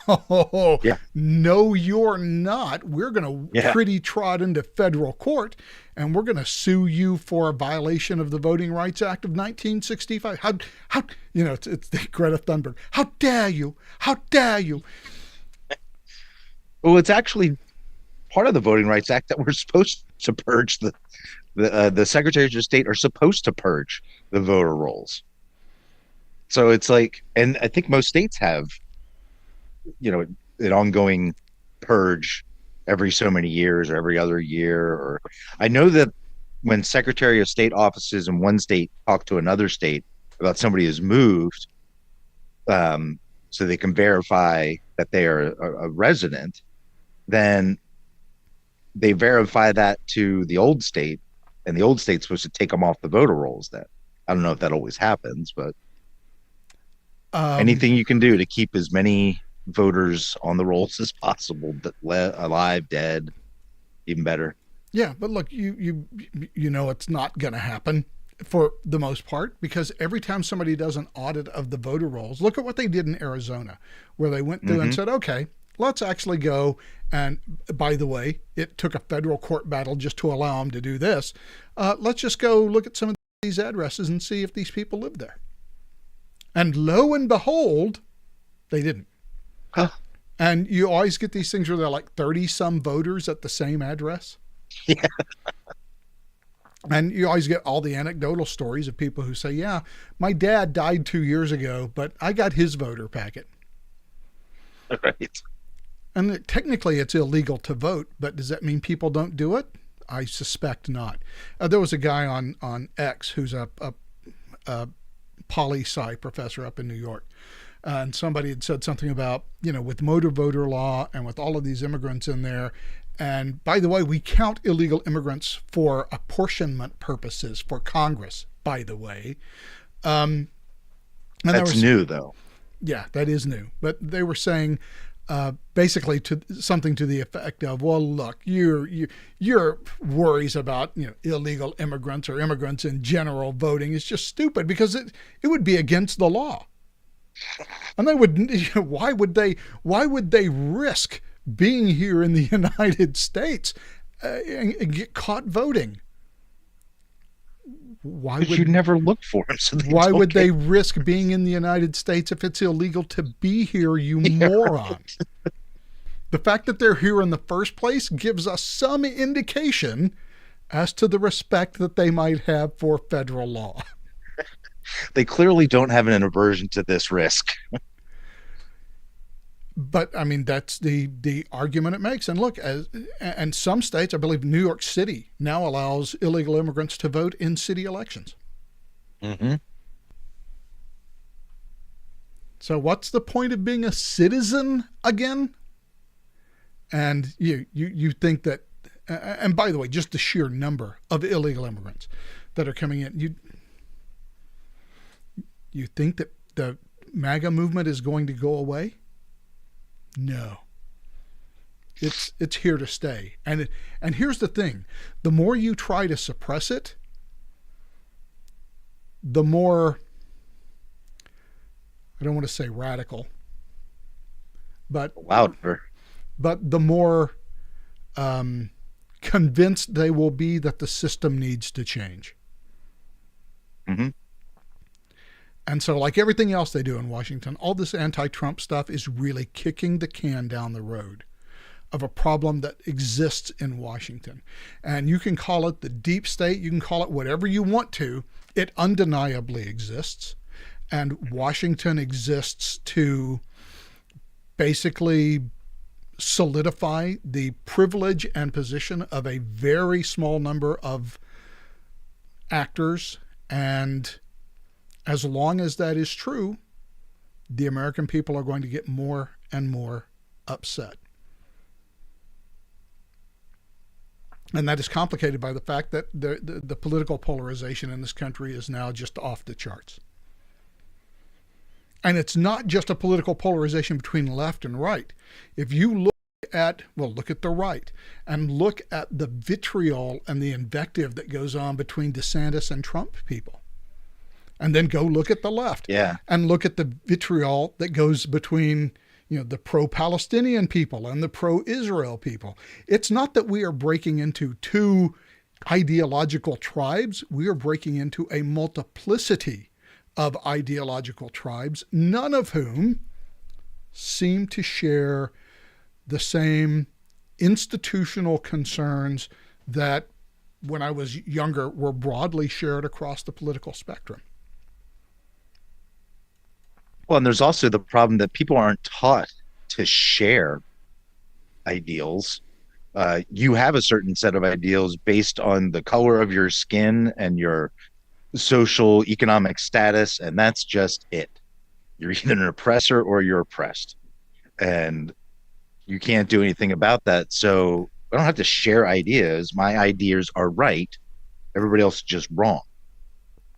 S1: Oh, no, you're not. We're going to pretty trot into federal court, and we're going to sue you for a violation of the Voting Rights Act of 1965. How it's the Greta Thunberg. How dare you? How dare you?
S2: Well, it's actually part of the Voting Rights Act that we're supposed to purge the Secretaries of State are supposed to purge the voter rolls. So it's like, and I think most states have, an ongoing purge every so many years or every other year. Or I know that when Secretary of State offices in one state talk to another state about somebody who's moved, so they can verify that they are a resident, then they verify that to the old state, and the old state's supposed to take them off the voter rolls. That I don't know if that always happens, but anything you can do to keep as many voters on the rolls as possible, alive, dead, even better.
S1: Yeah, but look, you know it's not going to happen for the most part, because every time somebody does an audit of the voter rolls, look at what they did in Arizona, where they went through and said, okay, let's actually go. And by the way, it took a federal court battle just to allow them to do this. Let's just go look at some of these addresses and see if these people live there. And lo and behold, they didn't.
S2: Huh.
S1: And you always get these things where they're like 30 some voters at the same address.
S2: Yeah.
S1: And you always get all the anecdotal stories of people who say, yeah, my dad died 2 years ago, but I got his voter packet.
S2: Right.
S1: And technically it's illegal to vote, but does that mean people don't do it? I suspect not. There was a guy on X who's a poli-sci professor up in New York. And somebody had said something about, with motor voter law and with all of these immigrants in there. And by the way, we count illegal immigrants for apportionment purposes for Congress, by the way. And
S2: that's new, though.
S1: Yeah, that is new. But they were saying basically something to the effect of, well, look, your worries about illegal immigrants or immigrants in general voting is just stupid because it would be against the law. And they would, why would they risk being here in the United States and get caught voting?
S2: Because you never look for them. So
S1: why would they risk being in the United States if it's illegal to be here, you moron? Right. The fact that they're here in the first place gives us some indication as to the respect that they might have for federal law.
S2: They clearly don't have an aversion to this risk.
S1: But I mean, that's the argument it makes. And look, and some states, I believe New York City now allows illegal immigrants to vote in city elections.
S2: Mm-hmm.
S1: So what's the point of being a citizen again? And you think that, and by the way, just the sheer number of illegal immigrants that are coming in, you think that the MAGA movement is going to go away? No. It's here to stay. And here's the thing. The more you try to suppress it, the more, I don't want to say radical, but
S2: louder.
S1: But the more convinced they will be that the system needs to change.
S2: Mm-hmm.
S1: And so, like everything else they do in Washington, all this anti-Trump stuff is really kicking the can down the road of a problem that exists in Washington. And you can call it the deep state, you can call it whatever you want to. It undeniably exists. And Washington exists to basically solidify the privilege and position of a very small number of actors. And as long as that is true, the American people are going to get more and more upset. And that is complicated by the fact that the political polarization in this country is now just off the charts. And it's not just a political polarization between left and right. If you look at the right and look at the vitriol and the invective that goes on between DeSantis and Trump people, and then go look at the left and look at the vitriol that goes between the pro-Palestinian people and the pro-Israel people. It's not that we are breaking into two ideological tribes. We are breaking into a multiplicity of ideological tribes, none of whom seem to share the same institutional concerns that, when I was younger, were broadly shared across the political spectrum.
S2: Well, and there's also the problem that people aren't taught to share ideals. You have a certain set of ideals based on the color of your skin and your social economic status, and that's just it. You're either an oppressor or you're oppressed, and you can't do anything about that. So I don't have to share ideas. My ideas are right. Everybody else is just wrong.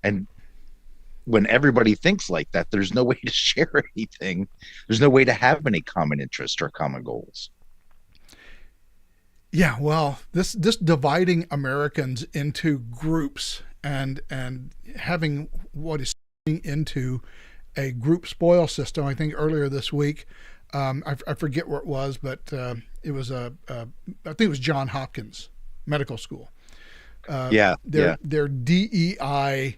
S2: And when everybody thinks like that, there's no way to share anything. There's no way to have any common interest or common goals.
S1: Yeah, well, this dividing Americans into groups and having what is into a group spoil system. I think earlier this week, I forget where it was, but it was I think it was Johns Hopkins Medical School. Their DEI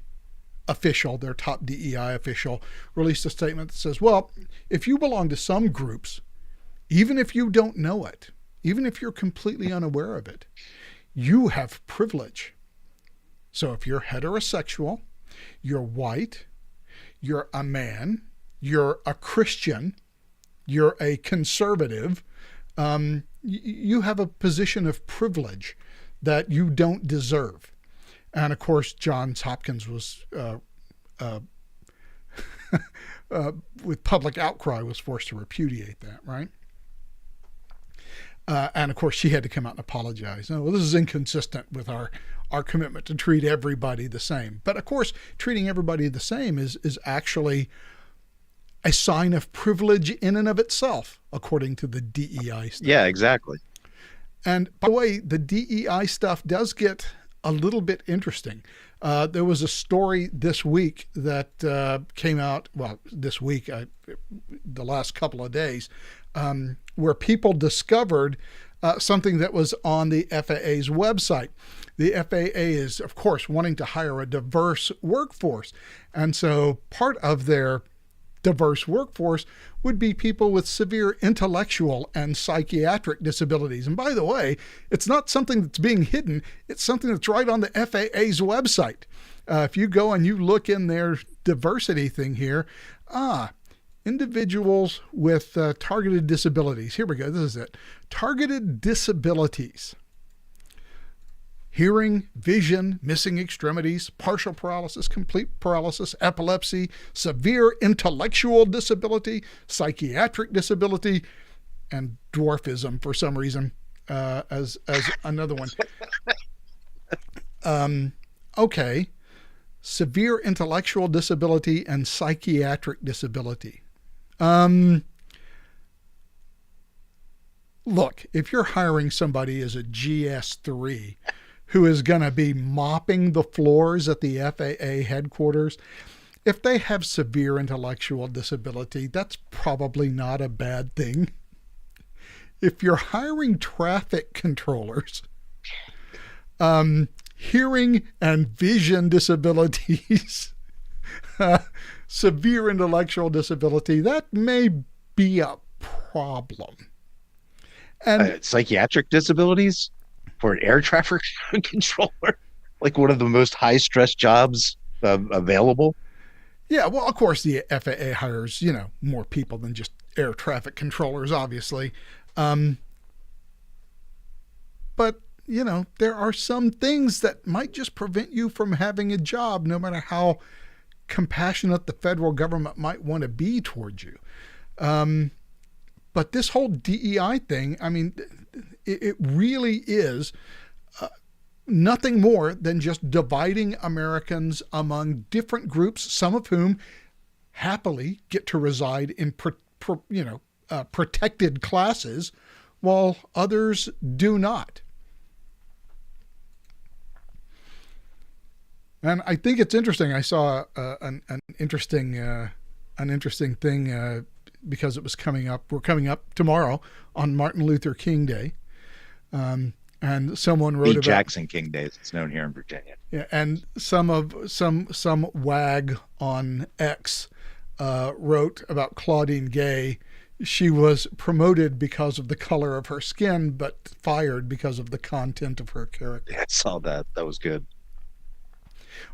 S1: official, their top DEI official, released a statement that says, well, if you belong to some groups, even if you don't know it, even if you're completely unaware of it, you have privilege. So if you're heterosexual, you're white, you're a man, you're a Christian, you're a conservative, you have a position of privilege that you don't deserve. And of course, Johns Hopkins was, with public outcry, was forced to repudiate that, right? And of course, she had to come out and apologize. Oh, well, this is inconsistent with our commitment to treat everybody the same. But of course, treating everybody the same is actually a sign of privilege in and of itself, according to the DEI stuff.
S2: Yeah, exactly.
S1: And by the way, the DEI stuff does get a little bit interesting. There was a story this week that came out, well, this week, the last couple of days, where people discovered something that was on the FAA's website. The FAA is, of course, wanting to hire a diverse workforce. And so part of their diverse workforce would be people with severe intellectual and psychiatric disabilities. And by the way, it's not something that's being hidden. It's something that's right on the FAA's website. If you go and you look in their diversity thing here, individuals with targeted disabilities. Here we go. This is it. Targeted disabilities. Hearing, vision, missing extremities, partial paralysis, complete paralysis, epilepsy, severe intellectual disability, psychiatric disability, and dwarfism for some reason as another one. Okay. Severe intellectual disability and psychiatric disability. Look, if you're hiring somebody as a GS3 who is going to be mopping the floors at the FAA headquarters, if they have severe intellectual disability, that's probably not a bad thing. If you're hiring traffic controllers, hearing and vision disabilities, severe intellectual disability, that may be a problem. And
S2: psychiatric disabilities for an air traffic controller, like one of the most high stress jobs available.
S1: Yeah, well, of course, the FAA hires, more people than just air traffic controllers, obviously. But, there are some things that might just prevent you from having a job, no matter how compassionate the federal government might want to be towards you. But this whole DEI thing, I mean, it really is nothing more than just dividing Americans among different groups, some of whom happily get to reside in protected classes, while others do not. And I think it's interesting. I saw an interesting thing because it was coming up. We're coming up tomorrow on Martin Luther King Day, and someone wrote about
S2: Jackson King Day, as it's known here in Virginia.
S1: Yeah, and some wag on X wrote about Claudine Gay. She was promoted because of the color of her skin, but fired because of the content of her character.
S2: Yeah, I saw that. That was good.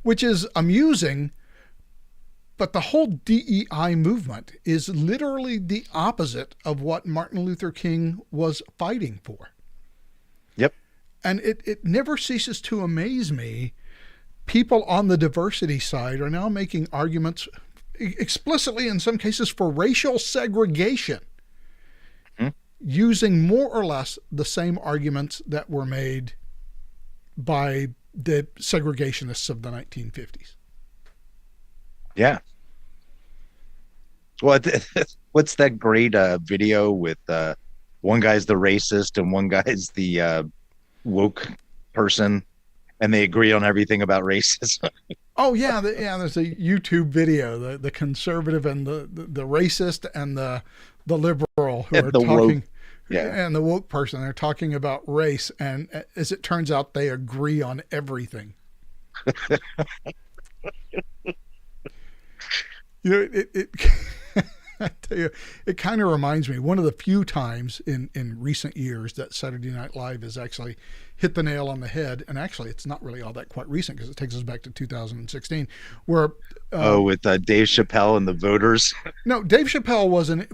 S1: Which is amusing, but the whole DEI movement is literally the opposite of what Martin Luther King was fighting for.
S2: Yep.
S1: And it never ceases to amaze me. People on the diversity side are now making arguments explicitly, in some cases, for racial segregation, using more or less the same arguments that were made by the segregationists of the 1950s.
S2: Yeah. Well, what's that great video with one guy's the racist and one guy's the woke person, and they agree on everything about racism?
S1: Oh yeah, there's a YouTube video, the conservative and the racist and the liberal who are talking.
S2: Woke. Yeah.
S1: And the woke person, they're talking about race, and as it turns out, they agree on everything. It I tell you, it kind of reminds me, one of the few times in recent years that Saturday Night Live has actually hit the nail on the head, and actually it's not really all that quite recent because it takes us back to 2016, where
S2: with Dave Chappelle and the voters.
S1: No, Dave Chappelle was an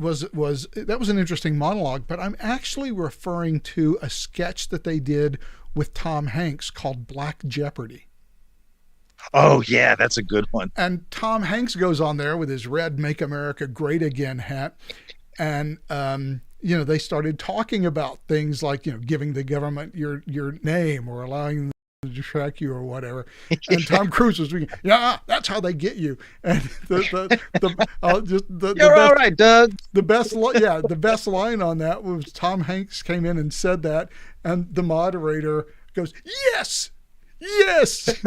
S1: interesting monologue, but I'm actually referring to a sketch that they did with Tom Hanks called Black Jeopardy.
S2: Oh yeah, that's a good one.
S1: And Tom Hanks goes on there with his red "Make America Great Again" hat, and they started talking about things like giving the government your name or allowing them to track you or whatever. And Tom Cruise was thinking, "Yeah, that's how they get you." And the
S2: You're
S1: best,
S2: all right, Doug.
S1: The best line on that was Tom Hanks came in and said that, and the moderator goes, "Yes. Yes.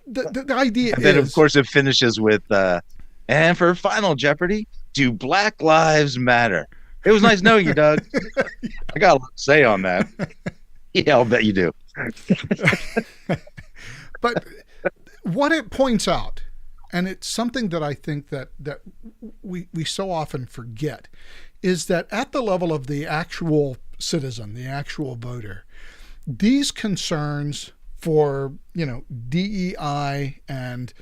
S1: The idea
S2: And then, of
S1: is,
S2: course, it finishes with, and for Final Jeopardy, do Black Lives Matter? It was nice knowing you, Doug. I got a lot to say on that. Yeah, I'll bet you do.
S1: but what it points out, and it's something that I think that we so often forget, is that at the level of the actual citizen, the actual voter, these concerns for, DEI and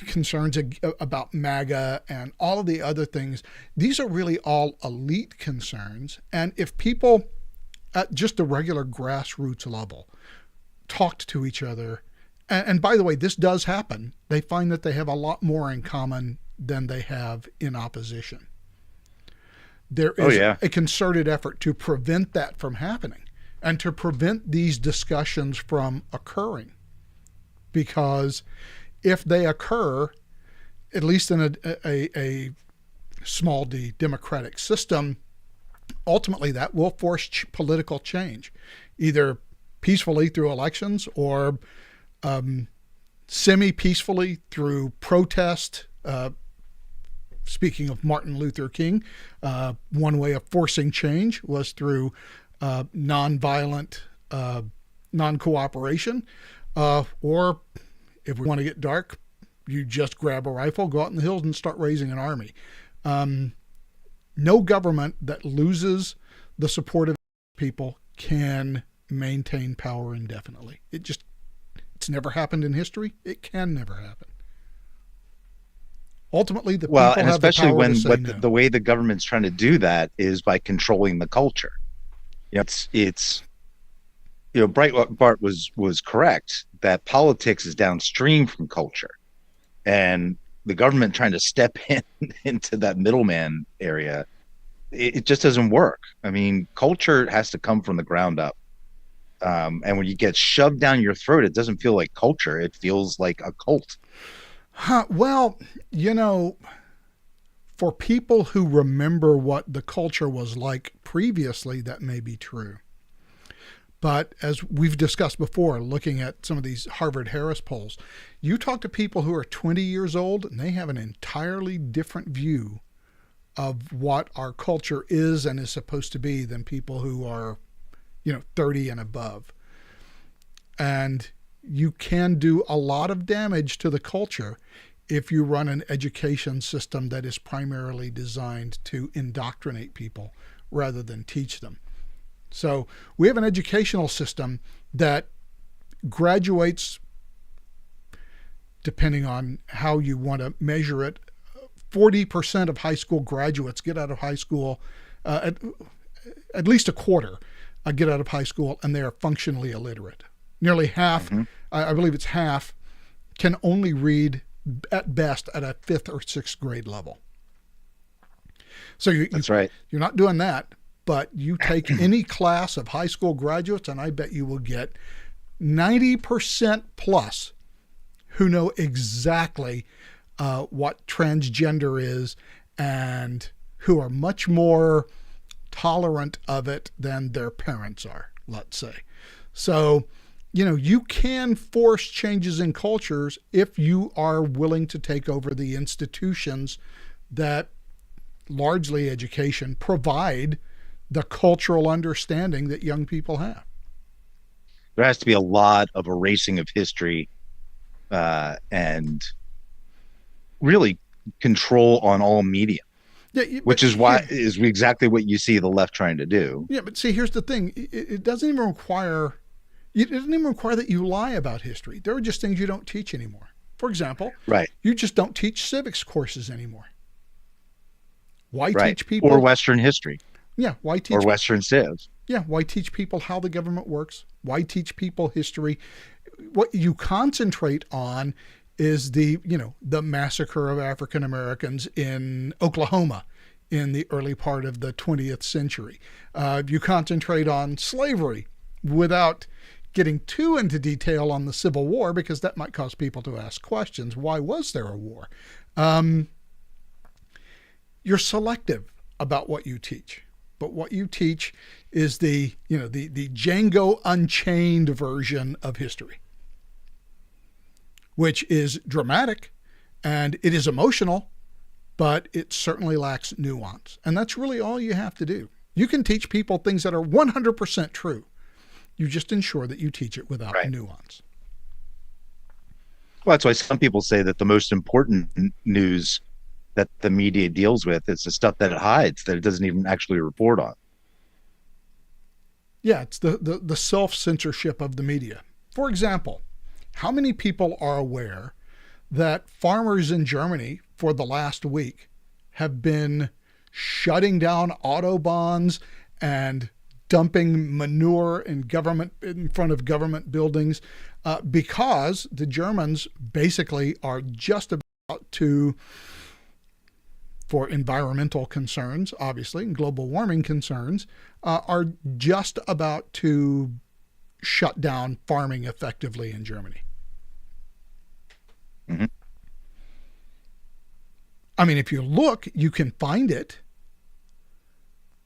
S1: concerns about MAGA and all of the other things, these are really all elite concerns. And if people at just the regular grassroots level talked to each other, and by the way, this does happen, they find that they have a lot more in common than they have in opposition. There is a concerted effort to prevent that from happening and to prevent these discussions from occurring. Because if they occur, at least in a small d democratic system, ultimately that will force political change, either peacefully through elections or semi-peacefully through protest. Speaking of Martin Luther King, one way of forcing change was through nonviolent non-cooperation, or if we want to get dark, you just grab a rifle, go out in the hills, and start raising an army. No government that loses the support of people can maintain power indefinitely. It's never happened in history. It can never happen. Ultimately, the people
S2: and
S1: have
S2: especially
S1: the power
S2: when
S1: to say no.
S2: the way the government's trying to do that is by controlling the culture. It's Breitbart was correct that politics is downstream from culture, and the government trying to step in into that middleman area, it just doesn't work. I mean, culture has to come from the ground up. And when you get shoved down your throat, it doesn't feel like culture. It feels like a cult.
S1: Well, for people who remember what the culture was like previously, that may be true. But as we've discussed before, looking at some of these Harvard-Harris polls, you talk to people who are 20 years old, and they have an entirely different view of what our culture is and is supposed to be than people who are, 30 and above. And you can do a lot of damage to the culture if you run an education system that is primarily designed to indoctrinate people rather than teach them. So we have an educational system that graduates, depending on how you want to measure it, 40% of high school graduates get out of high school, at least a quarter get out of high school, and they are functionally illiterate. Nearly half, I believe it's half, can only read at best at a 5th or 6th grade level. So
S2: That's right.
S1: You're not doing that, but you take any class of high school graduates, and I bet you will get 90% plus who know exactly what transgender is and who are much more tolerant of it than their parents are, let's say. So, you can force changes in cultures if you are willing to take over the institutions that, largely education, provide the cultural understanding that young people have.
S2: There has to be a lot of erasing of history, and really control on all media.
S1: Yeah,
S2: which is exactly what you see the left trying to do.
S1: Yeah, but see, here's the thing: it doesn't even require. It doesn't even require that you lie about history. There are just things you don't teach anymore. For example,
S2: right?
S1: You just don't teach civics courses anymore. Why teach people
S2: or Western history?
S1: Yeah, why teach
S2: or Western civs?
S1: Yeah, why teach people how the government works? Why teach people history? What you concentrate on is the massacre of African Americans in Oklahoma in the early part of the 20th century. You concentrate on slavery without getting too into detail on the Civil War, because that might cause people to ask questions. Why was there a war? You're selective about what you teach. but what you teach is the Django Unchained version of history, which is dramatic and it is emotional, but it certainly lacks nuance. And that's really all you have to do. You can teach people things that are 100% true. You just ensure that you teach it without nuance.
S2: Well, that's why some people say that the most important news that the media deals with is the stuff that it hides, that it doesn't even actually report on.
S1: Yeah, it's the self-censorship of the media. For example, how many people are aware that farmers in Germany for the last week have been shutting down autobahns and dumping manure in front of government buildings because the Germans basically are just about to, for environmental concerns, obviously, and global warming concerns, are just about to shut down farming effectively in Germany.
S2: Mm-hmm.
S1: I mean, if you look, you can find it.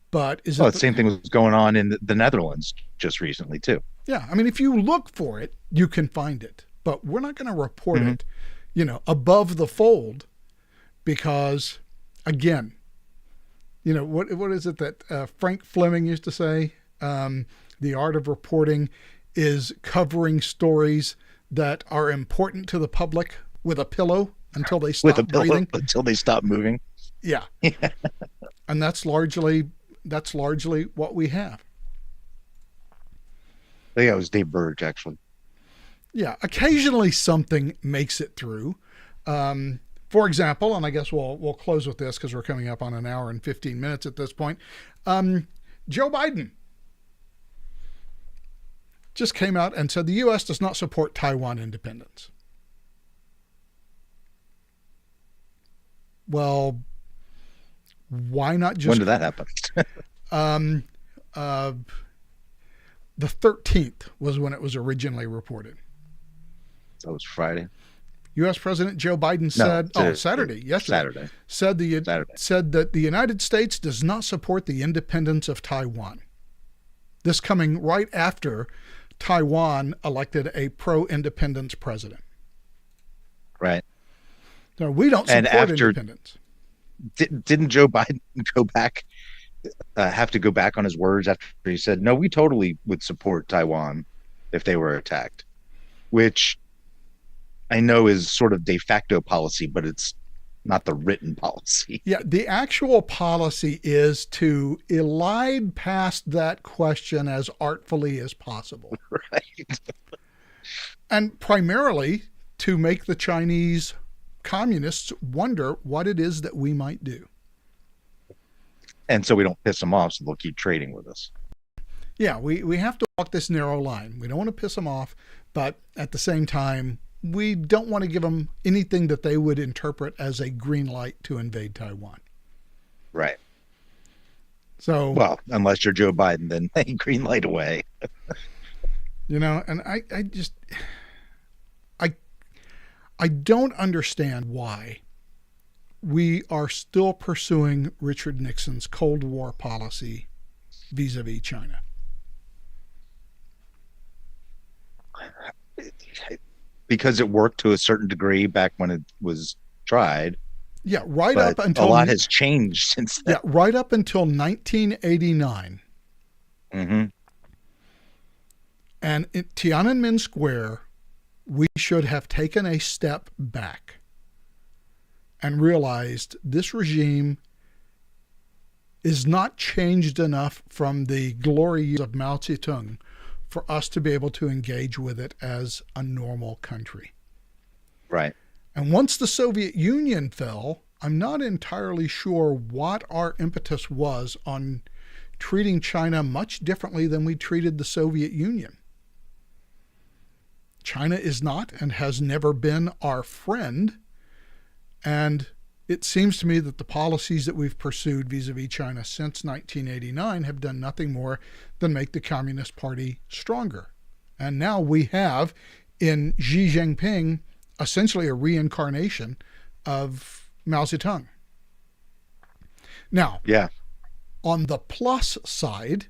S1: But is
S2: the same thing was going on in the Netherlands just recently, too.
S1: Yeah. I mean, if you look for it, you can find it. But we're not going to report it, above the fold because, again, what is it that Frank Fleming used to say? The art of reporting is covering stories that are important to the public with a pillow until they stop breathing.
S2: Until they stop moving.
S1: Yeah. And that's largely what we have.
S2: I think it was Dave Burge, actually.
S1: Yeah. Occasionally something makes it through. For example, and I guess we'll close with this because we're coming up on an hour and 15 minutes at this point. Joe Biden just came out and said the U.S. does not support Taiwan independence. Well, why not just...
S2: When did that happen?
S1: The 13th was when it was originally reported.
S2: That was Friday.
S1: U.S. President Joe Biden said, yesterday, said that the United States does not support the independence of Taiwan. This coming right after Taiwan elected a pro-independence president.
S2: Right.
S1: So we don't support independence.
S2: Didn't Joe Biden have to go back on his words after he said, no, we totally would support Taiwan if they were attacked, which I know is sort of de facto policy, but it's not the written policy.
S1: Yeah, the actual policy is to elide past that question as artfully as possible.
S2: Right.
S1: And primarily to make the Chinese communists wonder what it is that we might do.
S2: And so we don't piss them off, so they'll keep trading with us.
S1: Yeah, we have to walk this narrow line. We don't want to piss them off, but at the same time, we don't want to give them anything that they would interpret as a green light to invade Taiwan.
S2: Right.
S1: So,
S2: well, unless you're Joe Biden, then hey, green light away.
S1: And I don't understand why we are still pursuing Richard Nixon's Cold War policy vis-a-vis China.
S2: Because it worked to a certain degree back when it was tried.
S1: Yeah, up until...
S2: a lot has changed since then.
S1: Yeah, right up until 1989.
S2: Mm-hmm.
S1: And at Tiananmen Square, we should have taken a step back and realized this regime is not changed enough from the glory years of Mao Zedong for us to be able to engage with it as a normal country.
S2: Right.
S1: And once the Soviet Union fell, I'm not entirely sure what our impetus was on treating China much differently than we treated the Soviet Union. China is not and has never been our friend. And it seems to me that the policies that we've pursued vis-a-vis China since 1989 have done nothing more than make the Communist Party stronger. And now we have in Xi Jinping essentially a reincarnation of Mao Zedong. Now,
S2: yeah,
S1: On the plus side,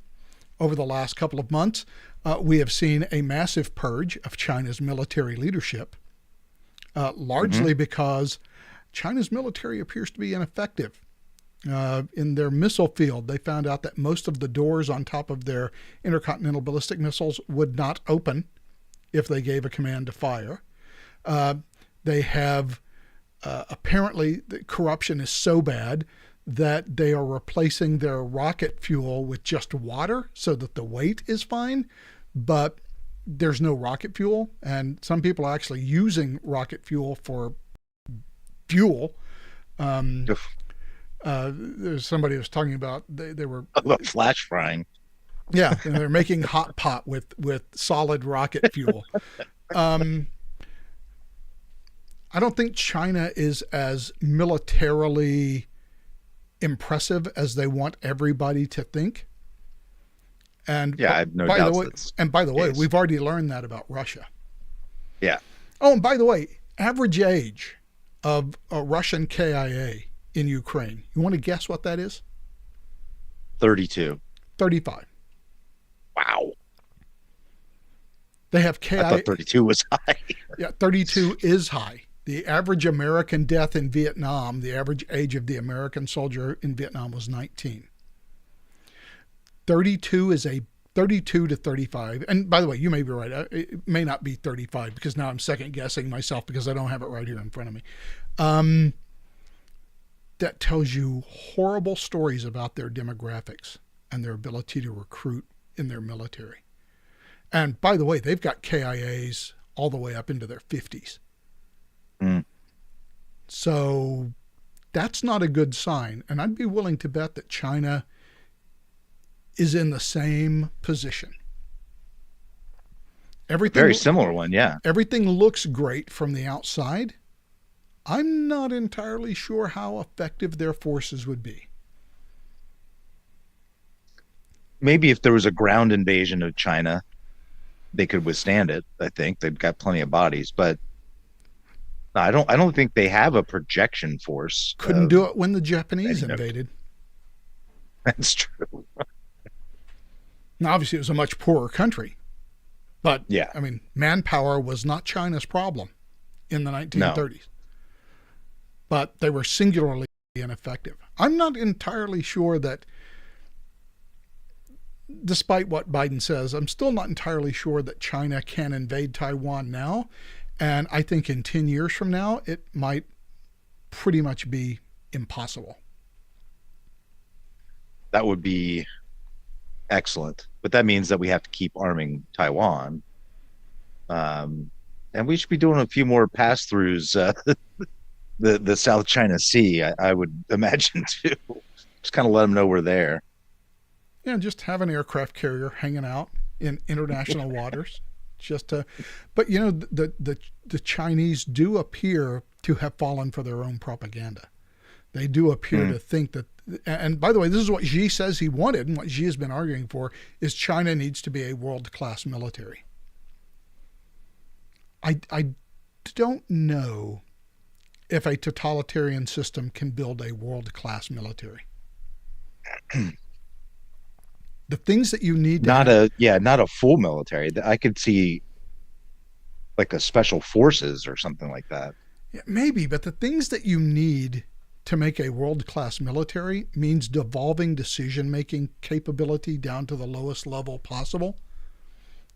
S1: over the last couple of months, we have seen a massive purge of China's military leadership, largely because China's military appears to be ineffective. In their missile field, they found out that most of the doors on top of their intercontinental ballistic missiles would not open if they gave a command to fire. They have apparently the corruption is so bad that they are replacing their rocket fuel with just water so that the weight is fine, but there's no rocket fuel. And some people are actually using rocket fuel for fuel. There's somebody who was talking about they were
S2: flash frying.
S1: Yeah, and they're making hot pot with solid rocket fuel. I don't think China is as militarily impressive as they want everybody to think. And
S2: yeah, I have no
S1: by
S2: doubt.
S1: The way, we've already learned that about Russia.
S2: Yeah.
S1: Oh, and by the way, average age of a Russian KIA in Ukraine. You want to guess what that is?
S2: 32.
S1: 35.
S2: Wow.
S1: They have KIA.
S2: I thought 32 was high.
S1: Yeah, 32 is high. The average American death in Vietnam, the average age of the American soldier in Vietnam was 19. 32 to 35. And by the way, you may be right. It may not be 35 because now I'm second guessing myself because I don't have it right here in front of me. That tells you horrible stories about their demographics and their ability to recruit in their military. And by the way, they've got KIAs all the way up into their 50s. So that's not a good sign. And I'd be willing to bet that China is in the same position.
S2: Very similar one, yeah.
S1: Everything looks great from the outside. I'm not entirely sure how effective their forces would be.
S2: Maybe if there was a ground invasion of China, they could withstand it. I think they've got plenty of bodies, but I don't think they have a projection force.
S1: Couldn't do it when the Japanese invaded.
S2: That's true.
S1: Now, obviously, it was a much poorer country, but
S2: yeah,
S1: I mean, manpower was not China's problem in the 1930s. No. But they were singularly ineffective. I'm not entirely sure that, despite what Biden says, I'm still not entirely sure that China can invade Taiwan now. And I think in 10 years from now, it might pretty much be impossible.
S2: That would be excellent. But that means that we have to keep arming Taiwan. And we should be doing a few more pass-throughs, the South China Sea, I would imagine, too. Just kind of let them know we're there.
S1: Yeah, just have an aircraft carrier hanging out in international waters. But you know, the Chinese do appear to have fallen for their own propaganda. They do appear to think that, and by the way, this is what Xi says he wanted, and what Xi has been arguing for, is China needs to be a world-class military. I don't know if a totalitarian system can build a world-class military. The things that you need to
S2: not a full military. I could see like a special forces or something like that.
S1: Yeah, maybe, but the things that you need to make a world-class military means devolving decision-making capability down to the lowest level possible.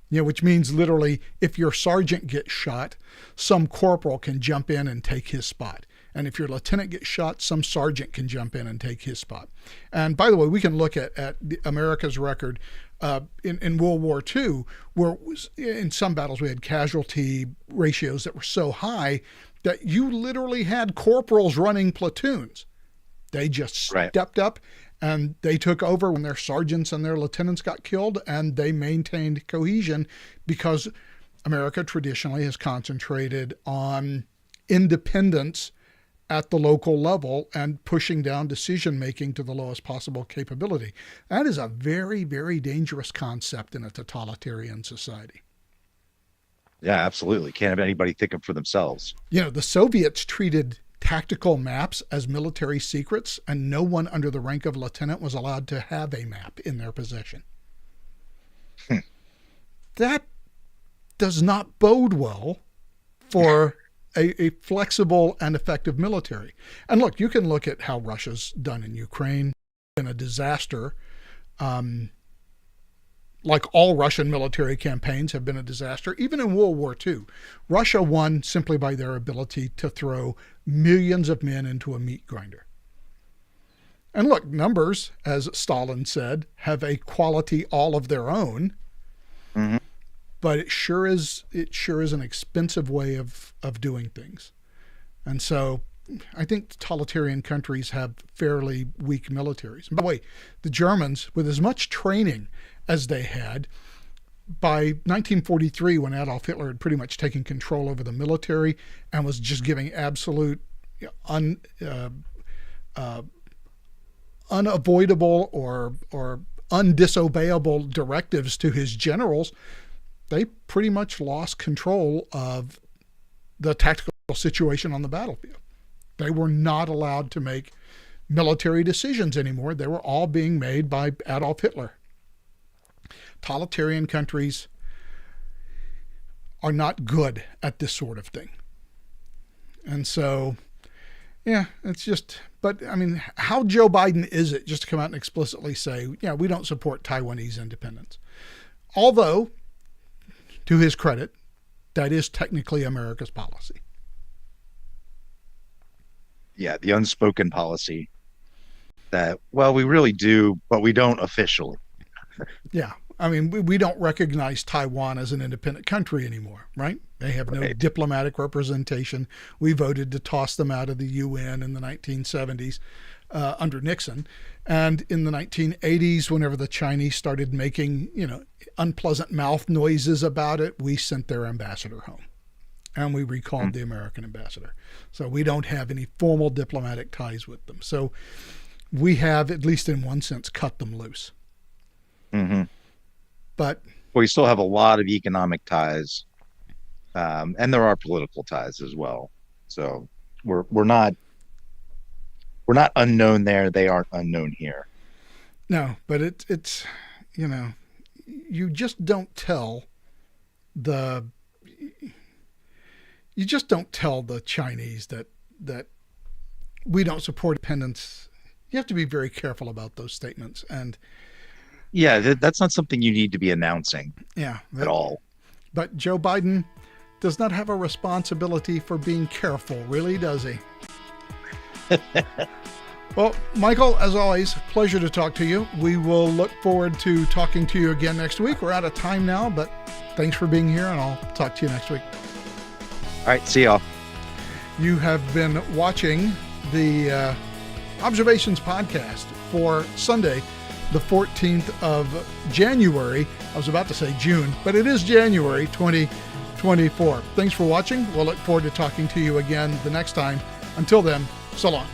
S1: You know, which means literally if your sergeant gets shot, some corporal can jump in and take his spot. And if your lieutenant gets shot, some sergeant can jump in and take his spot. And by the way, we can look at America's record in World War II, where in some battles we had casualty ratios that were so high that you literally had corporals running platoons. They just stepped up and they took over when their sergeants and their lieutenants got killed, and they maintained cohesion because America traditionally has concentrated on independence at the local level and pushing down decision-making to the lowest possible capability. That is a very, very dangerous concept in a totalitarian society.
S2: Yeah, absolutely. Can't have anybody thinking for themselves.
S1: You know, the Soviets treated tactical maps as military secrets, and no one under the rank of lieutenant was allowed to have a map in their possession. That does not bode well for a flexible and effective military. And look, you can look at how Russia's done in Ukraine. It's been a disaster. Like all Russian military campaigns have been a disaster. Even in World War II, Russia won simply by their ability to throw millions of men into a meat grinder. And look, numbers, as Stalin said, have a quality all of their own.
S2: Mm-hmm.
S1: But it sure is an expensive way of doing things. And so I think totalitarian countries have fairly weak militaries. And by the way, the Germans, with as much training as they had, by 1943, when Adolf Hitler had pretty much taken control over the military and was just giving absolute unavoidable or undisobeyable directives to his generals, they pretty much lost control of the tactical situation on the battlefield. They were not allowed to make military decisions anymore. They were all being made by Adolf Hitler. Totalitarian countries are not good at this sort of thing. And so, yeah, it's just, but I mean, how Joe Biden is it just to come out and explicitly say, yeah, we don't support Taiwanese independence? Although, to his credit, that is technically America's policy.
S2: Yeah, the unspoken policy that, well, we really do, but we don't officially.
S1: Yeah. I mean, we don't recognize Taiwan as an independent country anymore, right? They have no diplomatic representation. We voted to toss them out of the UN in the 1970s under Nixon. And in the 1980s, whenever the Chinese started making, unpleasant mouth noises about it, we sent their ambassador home. And we recalled the American ambassador. So we don't have any formal diplomatic ties with them. So we have, at least in one sense, cut them loose.
S2: Mm-hmm.
S1: But
S2: we still have a lot of economic ties, and there are political ties as well. So we're not unknown there. They aren't unknown here.
S1: No, but it's you just don't tell the Chinese that we don't support independence. You have to be very careful about those statements. And
S2: yeah, that's not something you need to be announcing at all.
S1: But Joe Biden does not have a responsibility for being careful, really, does he? Well, Michael, as always, pleasure to talk to you. We will look forward to talking to you again next week. We're out of time now, but thanks for being here, and I'll talk to you next week.
S2: All right, see y'all.
S1: You have been watching the Observations Podcast for Sunday, the 14th of January. I was about to say June, but it is January 2024. Thanks for watching. We'll look forward to talking to you again the next time. Until then, so long.